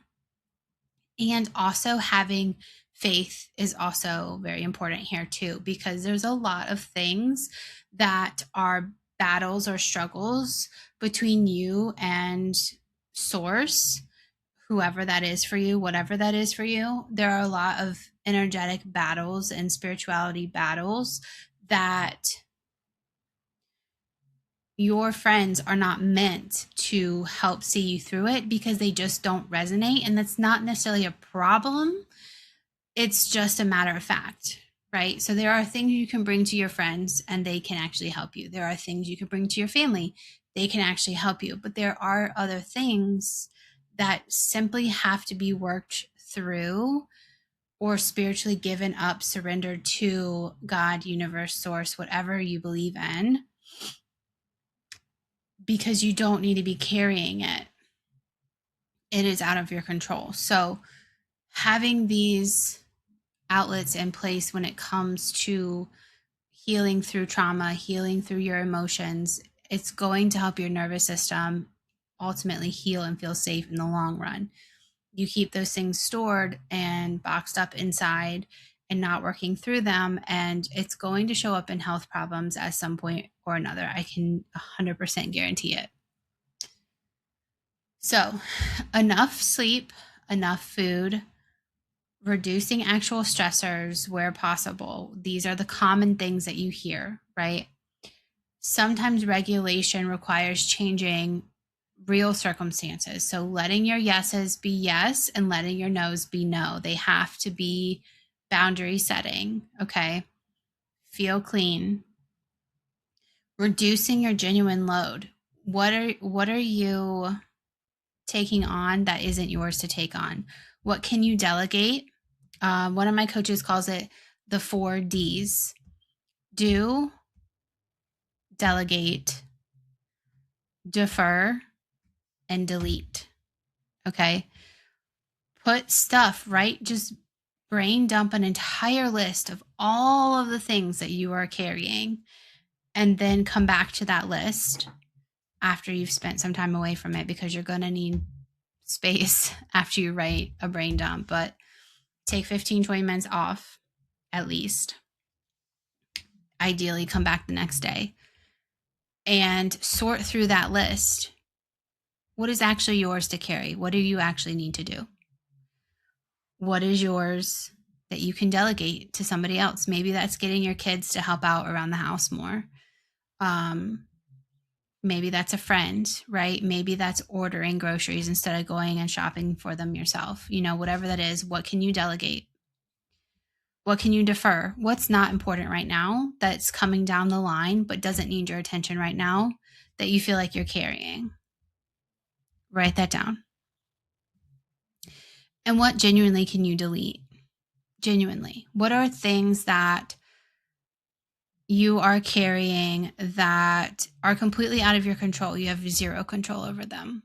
And also having faith is also very important here too, because there's a lot of things that are battles or struggles between you and source, whoever that is for you, whatever that is for you. There are a lot of energetic battles and spirituality battles that your friends are not meant to help see you through it because they just don't resonate. And that's not necessarily a problem. It's just a matter of fact, right? So there are things you can bring to your friends and they can actually help you. There are things you can bring to your family, they can actually help you. But there are other things that simply have to be worked through or spiritually given up, surrendered to God, universe, source, whatever you believe in, because you don't need to be carrying it. It is out of your control. So having these outlets in place when it comes to healing through trauma, healing through your emotions, it's going to help your nervous system ultimately heal and feel safe in the long run. You keep those things stored and boxed up inside and not working through them, and it's going to show up in health problems at some point or another. I can 100% guarantee it. So, enough sleep, enough food, reducing actual stressors where possible. These are the common things that you hear, right? Sometimes regulation requires changing real circumstances. So letting your yeses be yes and letting your nos be no. They have to be boundary setting. Okay. Feel clean. Reducing your genuine load. What are you taking on that isn't yours to take on? What can you delegate? One of my coaches calls it the 4 Ds: do, delegate, defer, and delete. Okay. Put stuff, right? Just brain dump an entire list of all of the things that you are carrying, and then come back to that list after you've spent some time away from it, because you're going to need space after you write a brain dump. But take 15-20 minutes off at least. Ideally, come back the next day and sort through that list. What is actually yours to carry? What do you actually need to do? What is yours that you can delegate to somebody else? Maybe that's getting your kids to help out around the house more. Maybe that's a friend, right? Maybe that's ordering groceries instead of going and shopping for them yourself. Whatever that is, what can you delegate? What can you defer? What's not important right now that's coming down the line but doesn't need your attention right now that you feel like you're carrying? Write that down. And what genuinely can you delete? Genuinely. What are things that you are carrying that are completely out of your control? You have zero control over them.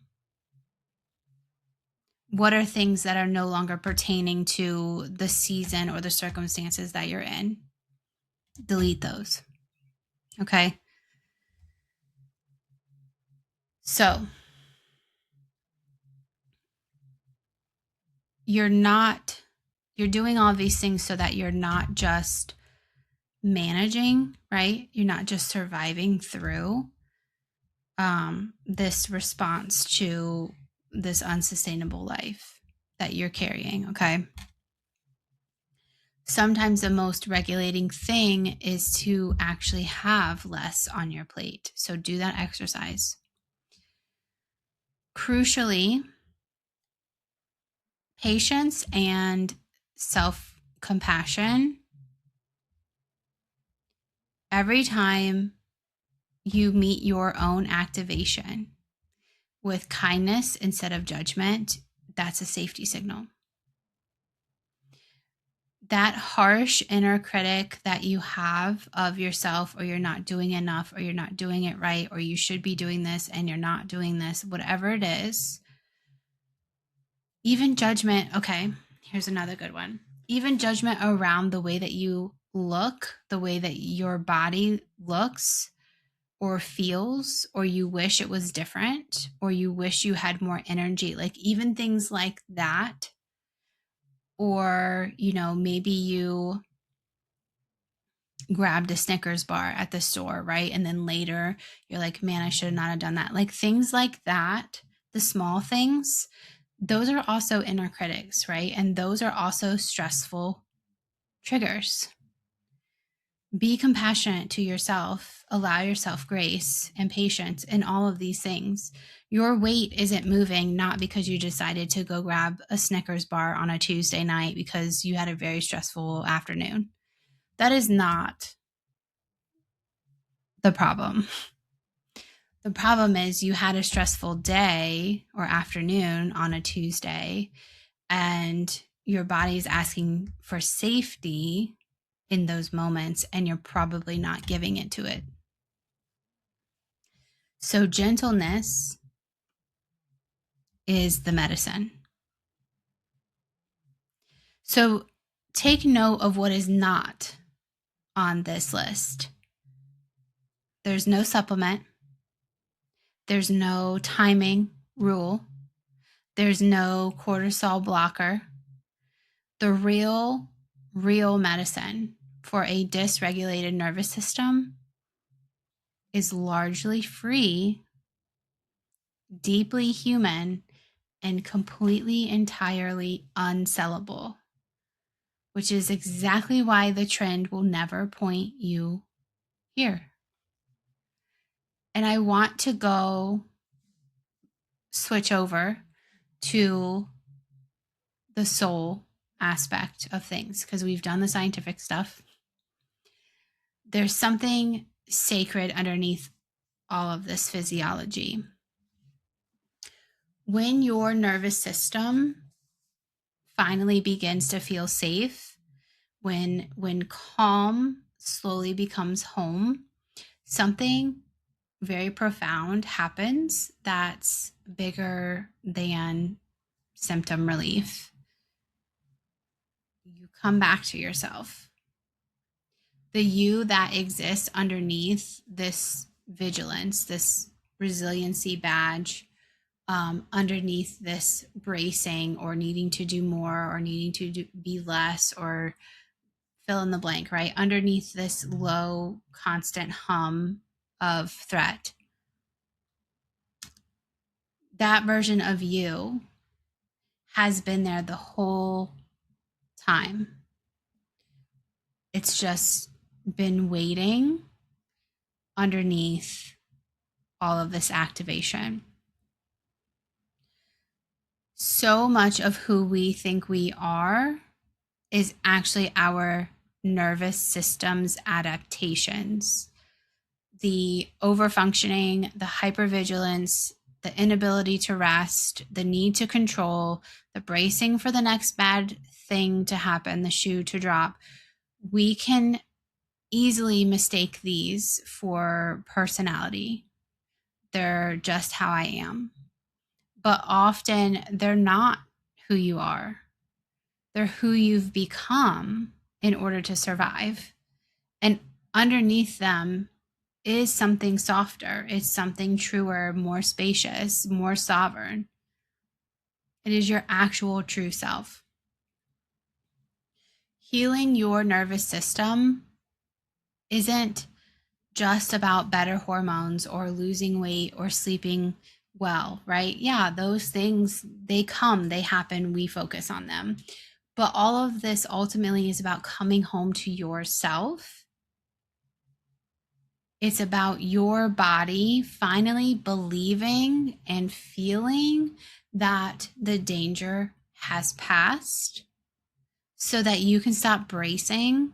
What are things that are no longer pertaining to the season or the circumstances that you're in? Delete those. Okay. So you're doing all these things so that you're not just managing, right? You're not just surviving through this response to this unsustainable life that you're carrying, okay? Sometimes the most regulating thing is to actually have less on your plate. So do that exercise. Crucially, patience and self-compassion. Every time you meet your own activation with kindness instead of judgment, that's a safety signal. That harsh inner critic that you have of yourself, or you're not doing enough, or you're not doing it right, or you should be doing this and you're not doing this, whatever it is, even judgment. Okay, here's another good one. Even judgment around the way that you look, the way that your body looks or feels, or you wish it was different, or you wish you had more energy, like even things like that. Or, maybe you grabbed a Snickers bar at the store, right? And then later you're like, man, I should not have done that. Like things like that, the small things, those are also inner critics, right? And those are also stressful triggers. Be compassionate to yourself. Allow yourself grace and patience in all of these things. Your weight isn't moving not because you decided to go grab a Snickers bar on a Tuesday night because you had a very stressful afternoon. That is not the problem. The problem is you had a stressful day or afternoon on a Tuesday, and your body's asking for safety in those moments, and you're probably not giving it to it. So gentleness is the medicine. So take note of what is not on this list. There's no supplement. There's no timing rule. There's no cortisol blocker. The real medicine for a dysregulated nervous system is largely free, deeply human, and completely, entirely unsellable, which is exactly why the trend will never point you here. And I want to go switch over to the soul aspect of things, because we've done the scientific stuff. There's something sacred underneath all of this physiology. When your nervous system finally begins to feel safe, when calm slowly becomes home, something very profound happens that's bigger than symptom relief. come back to yourself. The you that exists underneath this vigilance, this resiliency badge, underneath this bracing or needing to do more or needing to be less or fill in the blank, right? Underneath this low, constant hum of threat, that version of you has been there the whole time. It's just been waiting underneath all of this activation. So much of who we think we are is actually our nervous system's adaptations. The overfunctioning, the hypervigilance, the inability to rest, the need to control, the bracing for the next bad thing to happen, the shoe to drop. We can easily mistake these for personality. They're just how I am. But often they're not who you are. They're who you've become in order to survive. And underneath them is something softer. It's something truer, more spacious, more sovereign. It is your actual true self. Healing your nervous system isn't just about better hormones or losing weight or sleeping well, right? Yeah, those things, they come, they happen, we focus on them. But all of this ultimately is about coming home to yourself. It's about your body finally believing and feeling that the danger has passed so that you can stop bracing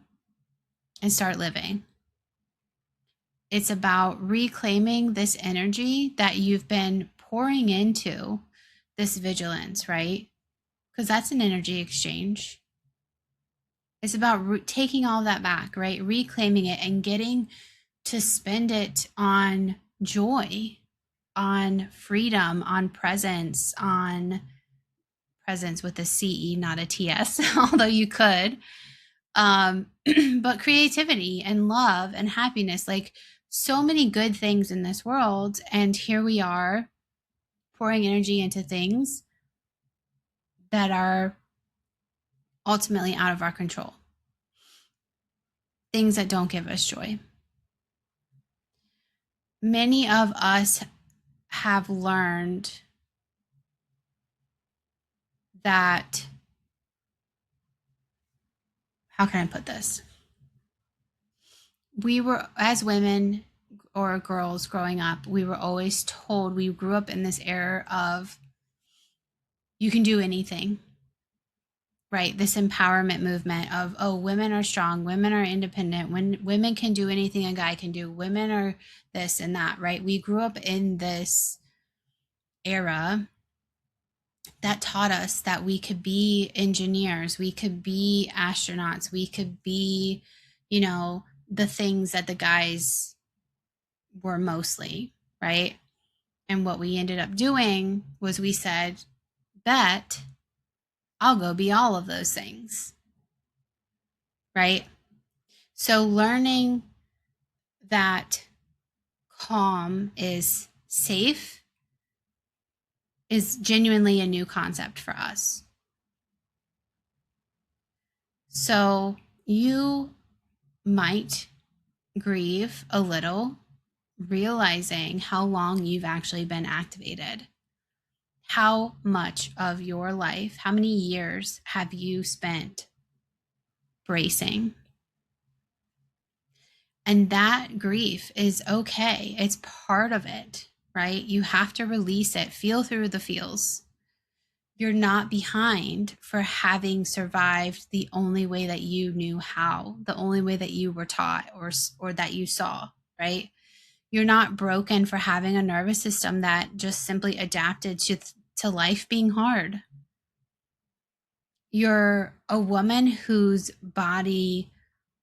and start living. It's about reclaiming this energy that you've been pouring into this vigilance, right? Because that's an energy exchange. It's about taking all that back, right? Reclaiming it and getting to spend it on joy, on freedom, on presence with a CE, not a TS, although you could. But creativity and love and happiness, like so many good things in this world. And here we are pouring energy into things that are ultimately out of our control, things that don't give us joy. Many of us have learned that, how can I put this? We were, as women or girls growing up, we were always told, we grew up in this era of you can do anything, right? This empowerment movement of, oh, women are strong, women are independent, when women can do anything a guy can do, women are this and that, right? We grew up in this era that taught us that we could be engineers, we could be astronauts, we could be, the things that the guys were mostly, right? And what we ended up doing was we said, bet I'll go be all of those things, right? So learning that calm is safe is genuinely a new concept for us. So you might grieve a little, realizing how long you've actually been activated. How much of your life, how many years have you spent bracing? And that grief is okay. It's part of it, right? You have to release it, feel through the feels. You're not behind for having survived the only way that you knew how, the only way that you were taught or that you saw, right? You're not broken for having a nervous system that just simply adapted to life being hard. You're a woman whose body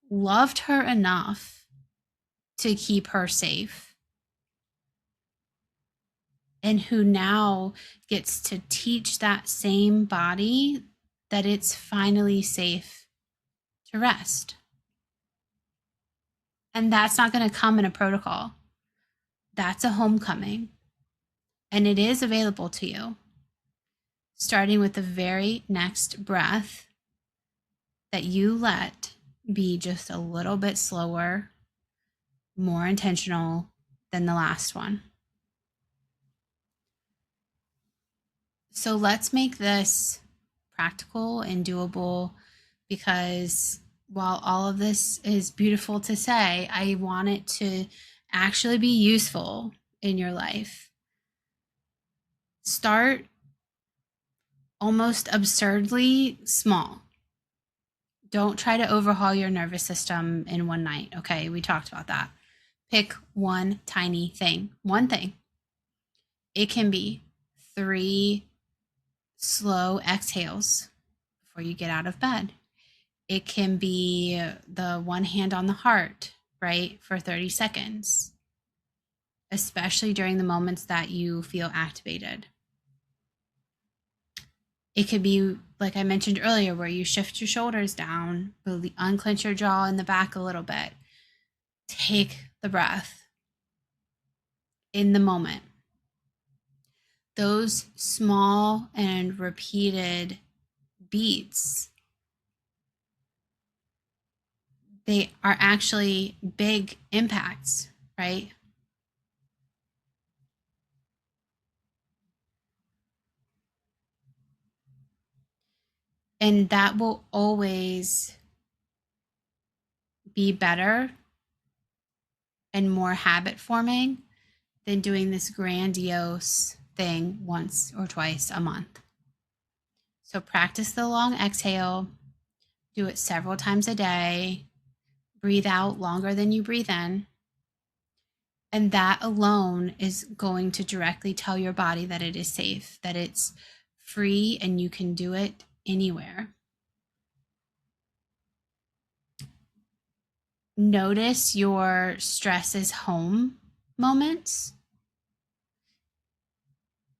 loved her enough to keep her safe, and who now gets to teach that same body that it's finally safe to rest. And that's not going to come in a protocol. That's a homecoming. And it is available to you, starting with the very next breath that you let be just a little bit slower, more intentional than the last one. So let's make this practical and doable, because while all of this is beautiful to say, I want it to actually be useful in your life. Start almost absurdly small. Don't try to overhaul your nervous system in one night. Okay, we talked about that. Pick one tiny thing, one thing. It can be 3 slow exhales before you get out of bed. It can be the one hand on the heart, right, for 30 seconds, especially during the moments that you feel activated. It could be, like I mentioned earlier, where you shift your shoulders down, really unclench your jaw in the back a little bit. Take the breath in the moment. Those small and repeated beats, they are actually big impacts, right? And that will always be better and more habit forming than doing this grandiose thing once or twice a month. So practice the long exhale, do it several times a day, breathe out longer than you breathe in. And that alone is going to directly tell your body that it is safe, that it's free, and you can do it anywhere. Notice your stress is home moments.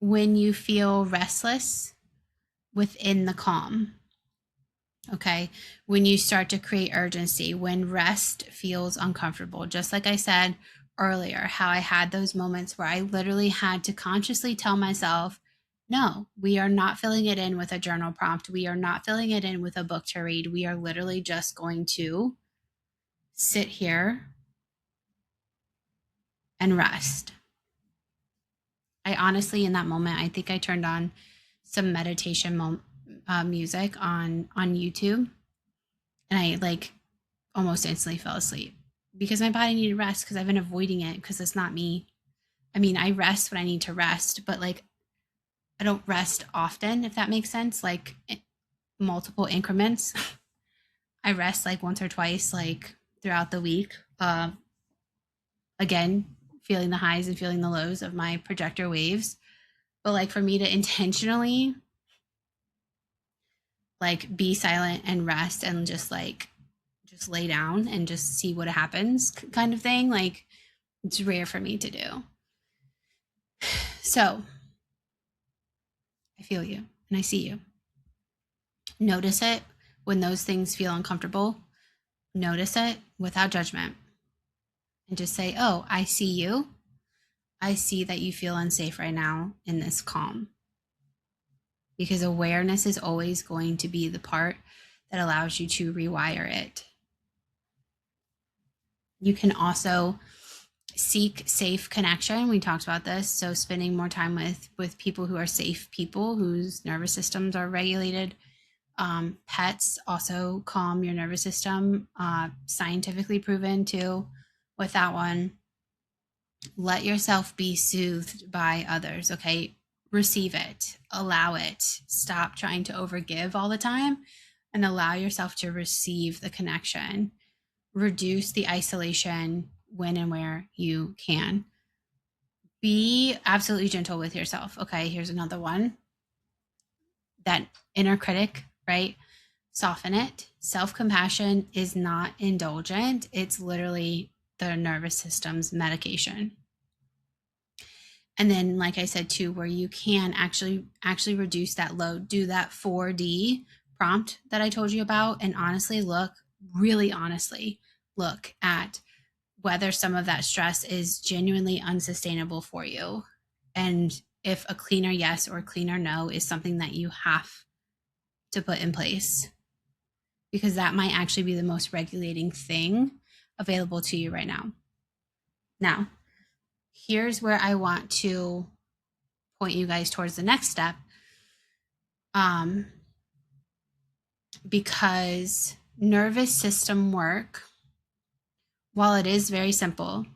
When you feel restless within the calm. Okay. When you start to create urgency, when rest feels uncomfortable, just like I said earlier, how I had those moments where I literally had to consciously tell myself, no, we are not filling it in with a journal prompt. We are not filling it in with a book to read. We are literally just going to sit here and rest. I honestly, in that moment, I think I turned on some meditation music on YouTube, and I like almost instantly fell asleep because my body needed rest, because I've been avoiding it because it's not me. I mean, I rest when I need to rest, but like I don't rest often, if that makes sense, like multiple increments. I rest like once or twice, like throughout the week. Again, feeling the highs and feeling the lows of my projector waves. But like for me to intentionally like be silent and rest and just lay down and just see what happens kind of thing, like it's rare for me to do. So I feel you and I see you. Notice it when those things feel uncomfortable. Notice it without judgment and just say, oh, I see you. I see that you feel unsafe right now in this calm. Because awareness is always going to be the part that allows you to rewire it. You can also seek safe connection. We talked about this. So spending more time with people who are safe people, whose nervous systems are regulated. Pets also calm your nervous system, scientifically proven too with that one. Let yourself be soothed by others, okay? Receive it, allow it. Stop trying to overgive all the time and allow yourself to receive the connection. Reduce the isolation when and where you can. Be absolutely gentle with yourself, okay? Here's another one. That inner critic, right? Soften it. Self-compassion is not indulgent. It's literally the nervous system's medication. And then, like I said too, where you can actually reduce that load, do that 4D prompt that I told you about, and honestly look really honestly look at whether some of that stress is genuinely unsustainable for you. And if a cleaner yes or a cleaner no is something that you have to put in place, because that might actually be the most regulating thing available to you right now. Now, here's where I want to point you guys towards the next step. Because nervous system work, while it is very simple,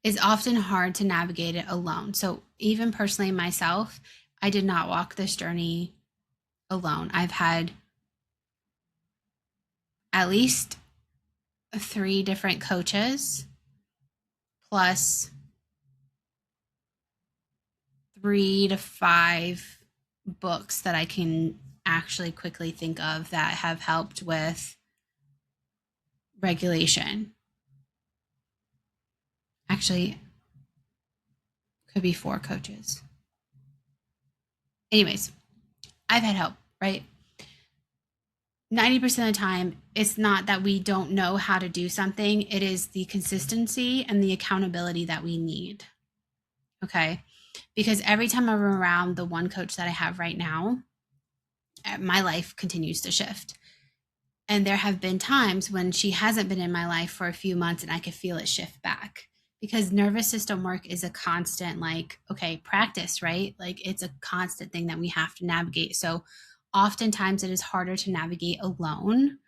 is often hard to navigate it alone. So even personally myself, I did not walk this journey alone. I've had at least 3 different coaches plus 3 to 5 books that I can actually quickly think of that have helped with regulation. Actually, could be 4 coaches. Anyways, I've had help, right? 90% of the time, it's not that we don't know how to do something, it is the consistency and the accountability that we need. Okay. Because every time I'm around the one coach that I have right now, my life continues to shift. And there have been times when she hasn't been in my life for a few months and I could feel it shift back, because nervous system work is a constant, like, okay, practice, right? Like it's a constant thing that we have to navigate. So oftentimes it is harder to navigate alone,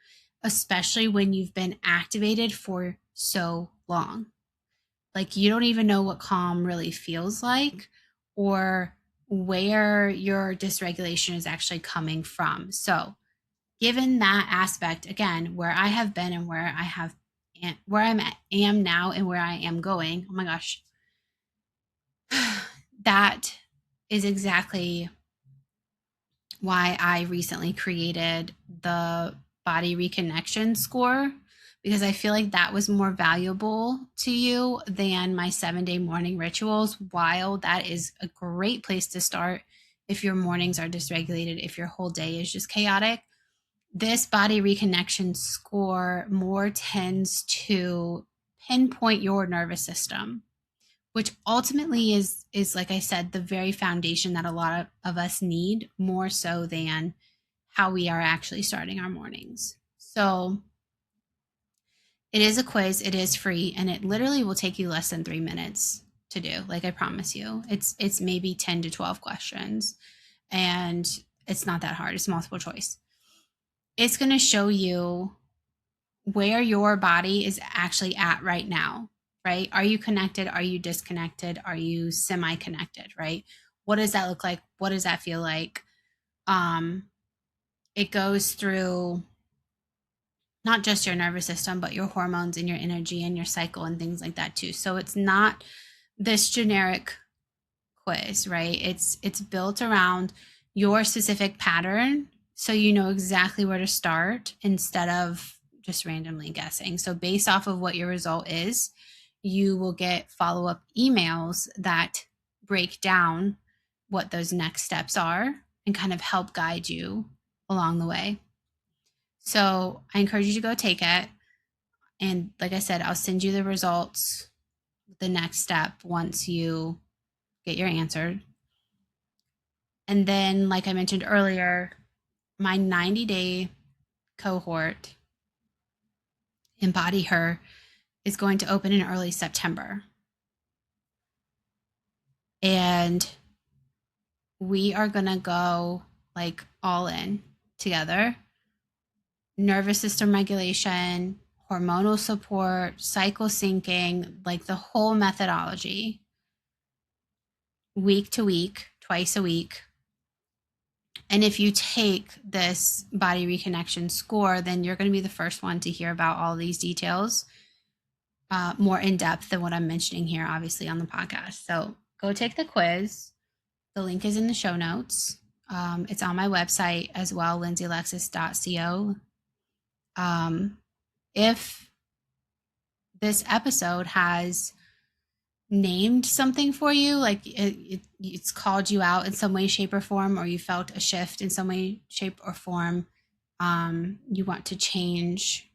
especially when you've been activated for so long. Like you don't even know what calm really feels like or where your dysregulation is actually coming from. So, given that aspect, again, where I have been and where I am now and where I am going, oh my gosh, that is exactly why I recently created the body reconnection score, because I feel like that was more valuable to you than my 7-day morning rituals. While that is a great place to start if your mornings are dysregulated, if your whole day is just chaotic, this body reconnection score more tends to pinpoint your nervous system, which ultimately is like I said, the very foundation that a lot of us need, more so than how we are actually starting our mornings. So it is a quiz, it is free, and it literally will take you less than 3 minutes to do. Like I promise you. It's maybe 10 to 12 questions, and it's not that hard. It's multiple choice. It's going to show you where your body is actually at right now, right? Are you connected? Are you disconnected? Are you semi-connected, right? What does that look like? What does that feel like? It goes through not just your nervous system, but your hormones and your energy and your cycle and things like that too. So it's not this generic quiz, right? It's built around your specific pattern, so you know exactly where to start instead of just randomly guessing. So based off of what your result is, you will get follow-up emails that break down what those next steps are and kind of help guide you along the way. So I encourage you to go take it. And like I said, I'll send you the results, the next step, once you get your answer. And then, like I mentioned earlier, my 90-day cohort, Embody Her, is going to open in early September. And we are going to go like all in together. Nervous system regulation, hormonal support, cycle syncing, like the whole methodology, week to week, twice a week. And if you take this body reconnection score, then you're going to be the first one to hear about all these details more in depth than what I'm mentioning here, obviously, on the podcast. So go take the quiz. The link is in the show notes. It's on my website as well, lindsayalexis.co. If this episode has named something for you, like it's called you out in some way, shape, or form, or you felt a shift in some way, shape, or form, you want to change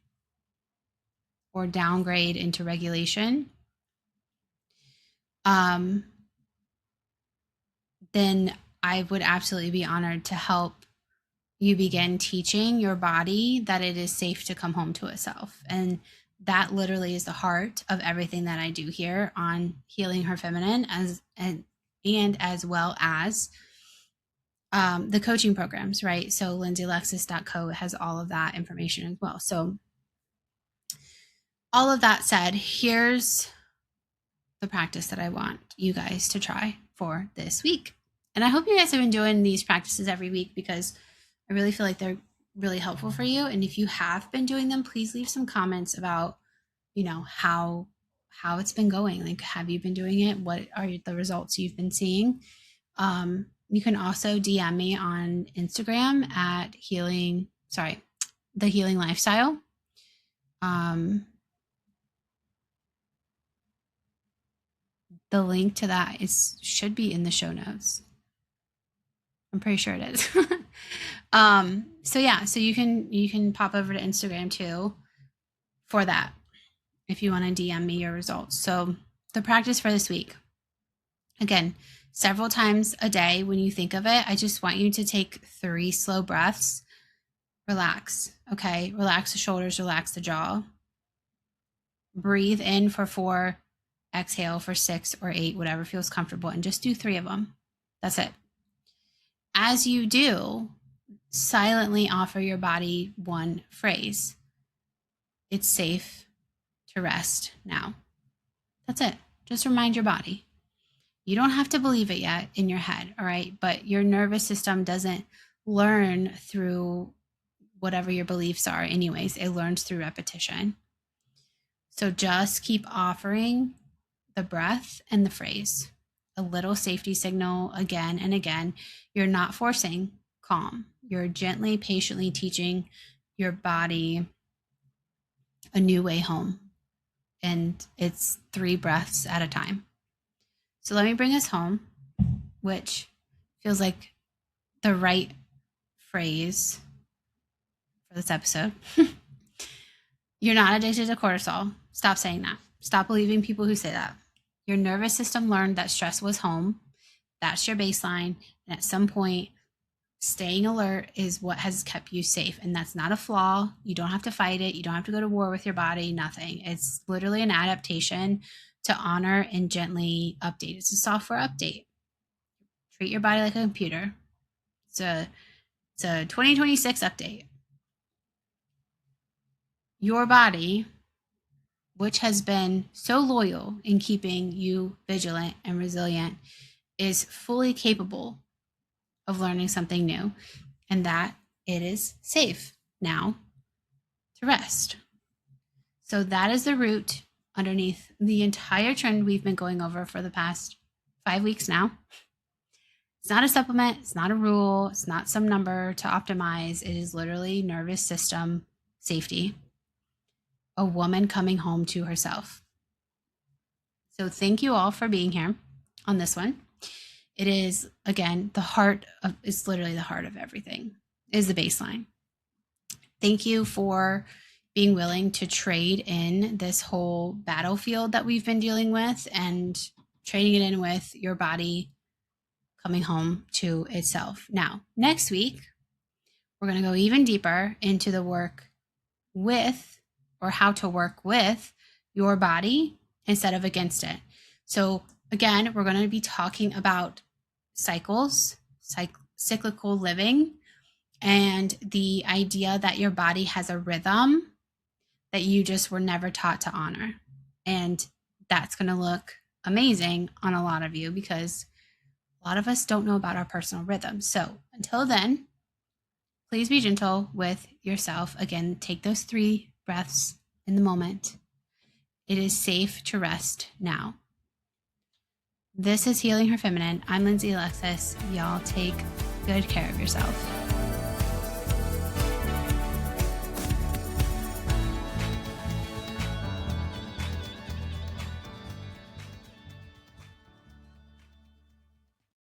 or downgrade into regulation, then I would absolutely be honored to help you begin teaching your body that it is safe to come home to itself. And that literally is the heart of everything that I do here on Healing Her Feminine, and as well as the coaching programs, right? So lindseylexis.co has all of that information as well. So all of that said, here's the practice that I want you guys to try for this week. And I hope you guys have been doing these practices every week, because I really feel like they're really helpful for you. And if you have been doing them, please leave some comments about, how it's been going. Like, have you been doing it? What are the results you've been seeing? You can also DM me on Instagram at the Healing Lifestyle. The link to that should be in the show notes. I'm pretty sure it is. So you can pop over to Instagram too for that if you want to DM me your results. So the practice for this week, again, several times a day when you think of it, I just want you to take 3 slow breaths. Relax, okay? Relax the shoulders, relax the jaw. Breathe in for 4, exhale for 6 or 8, whatever feels comfortable, and just do 3 of them. That's it. As you do, silently offer your body one phrase. It's safe to rest now. That's it. Just remind your body. You don't have to believe it yet in your head, all right? But your nervous system doesn't learn through whatever your beliefs are anyways. It learns through repetition. So just keep offering the breath and the phrase. A little safety signal again and again. You're not forcing calm. You're gently, patiently teaching your body a new way home. And it's 3 breaths at a time. So let me bring us home, which feels like the right phrase for this episode. You're not addicted to cortisol. Stop saying that. Stop believing people who say that. Your nervous system learned that stress was home. That's your baseline. And at some point, staying alert is what has kept you safe. And that's not a flaw. You don't have to fight it. You don't have to go to war with your body. Nothing. It's literally an adaptation to honor and gently update. It's a software update. Treat your body like a computer. It's a 2026 update. Your body, which has been so loyal in keeping you vigilant and resilient, is fully capable of learning something new, and that it is safe now to rest. So that is the root underneath the entire trend we've been going over for the past 5 weeks now. It's not a supplement. It's not a rule. It's not some number to optimize. It is literally nervous system safety. A woman coming home to herself. So thank you all for being here on this one. It is, again, it's literally the heart of everything, is the baseline. Thank you for being willing to trade in this whole battlefield that we've been dealing with and trading it in with your body coming home to itself. Now, next week, we're going to go even deeper into the work with, or how to work with your body instead of against it. So again, we're going to be talking about cycles, cyclical living, and the idea that your body has a rhythm that you just were never taught to honor. And that's going to look amazing on a lot of you, because a lot of us don't know about our personal rhythms. So until then, please be gentle with yourself. Again, take those 3 breaths in the moment. It is safe to rest now. This is Healing Her Feminine. I'm Lindsey Alexis. Y'all take good care of yourself.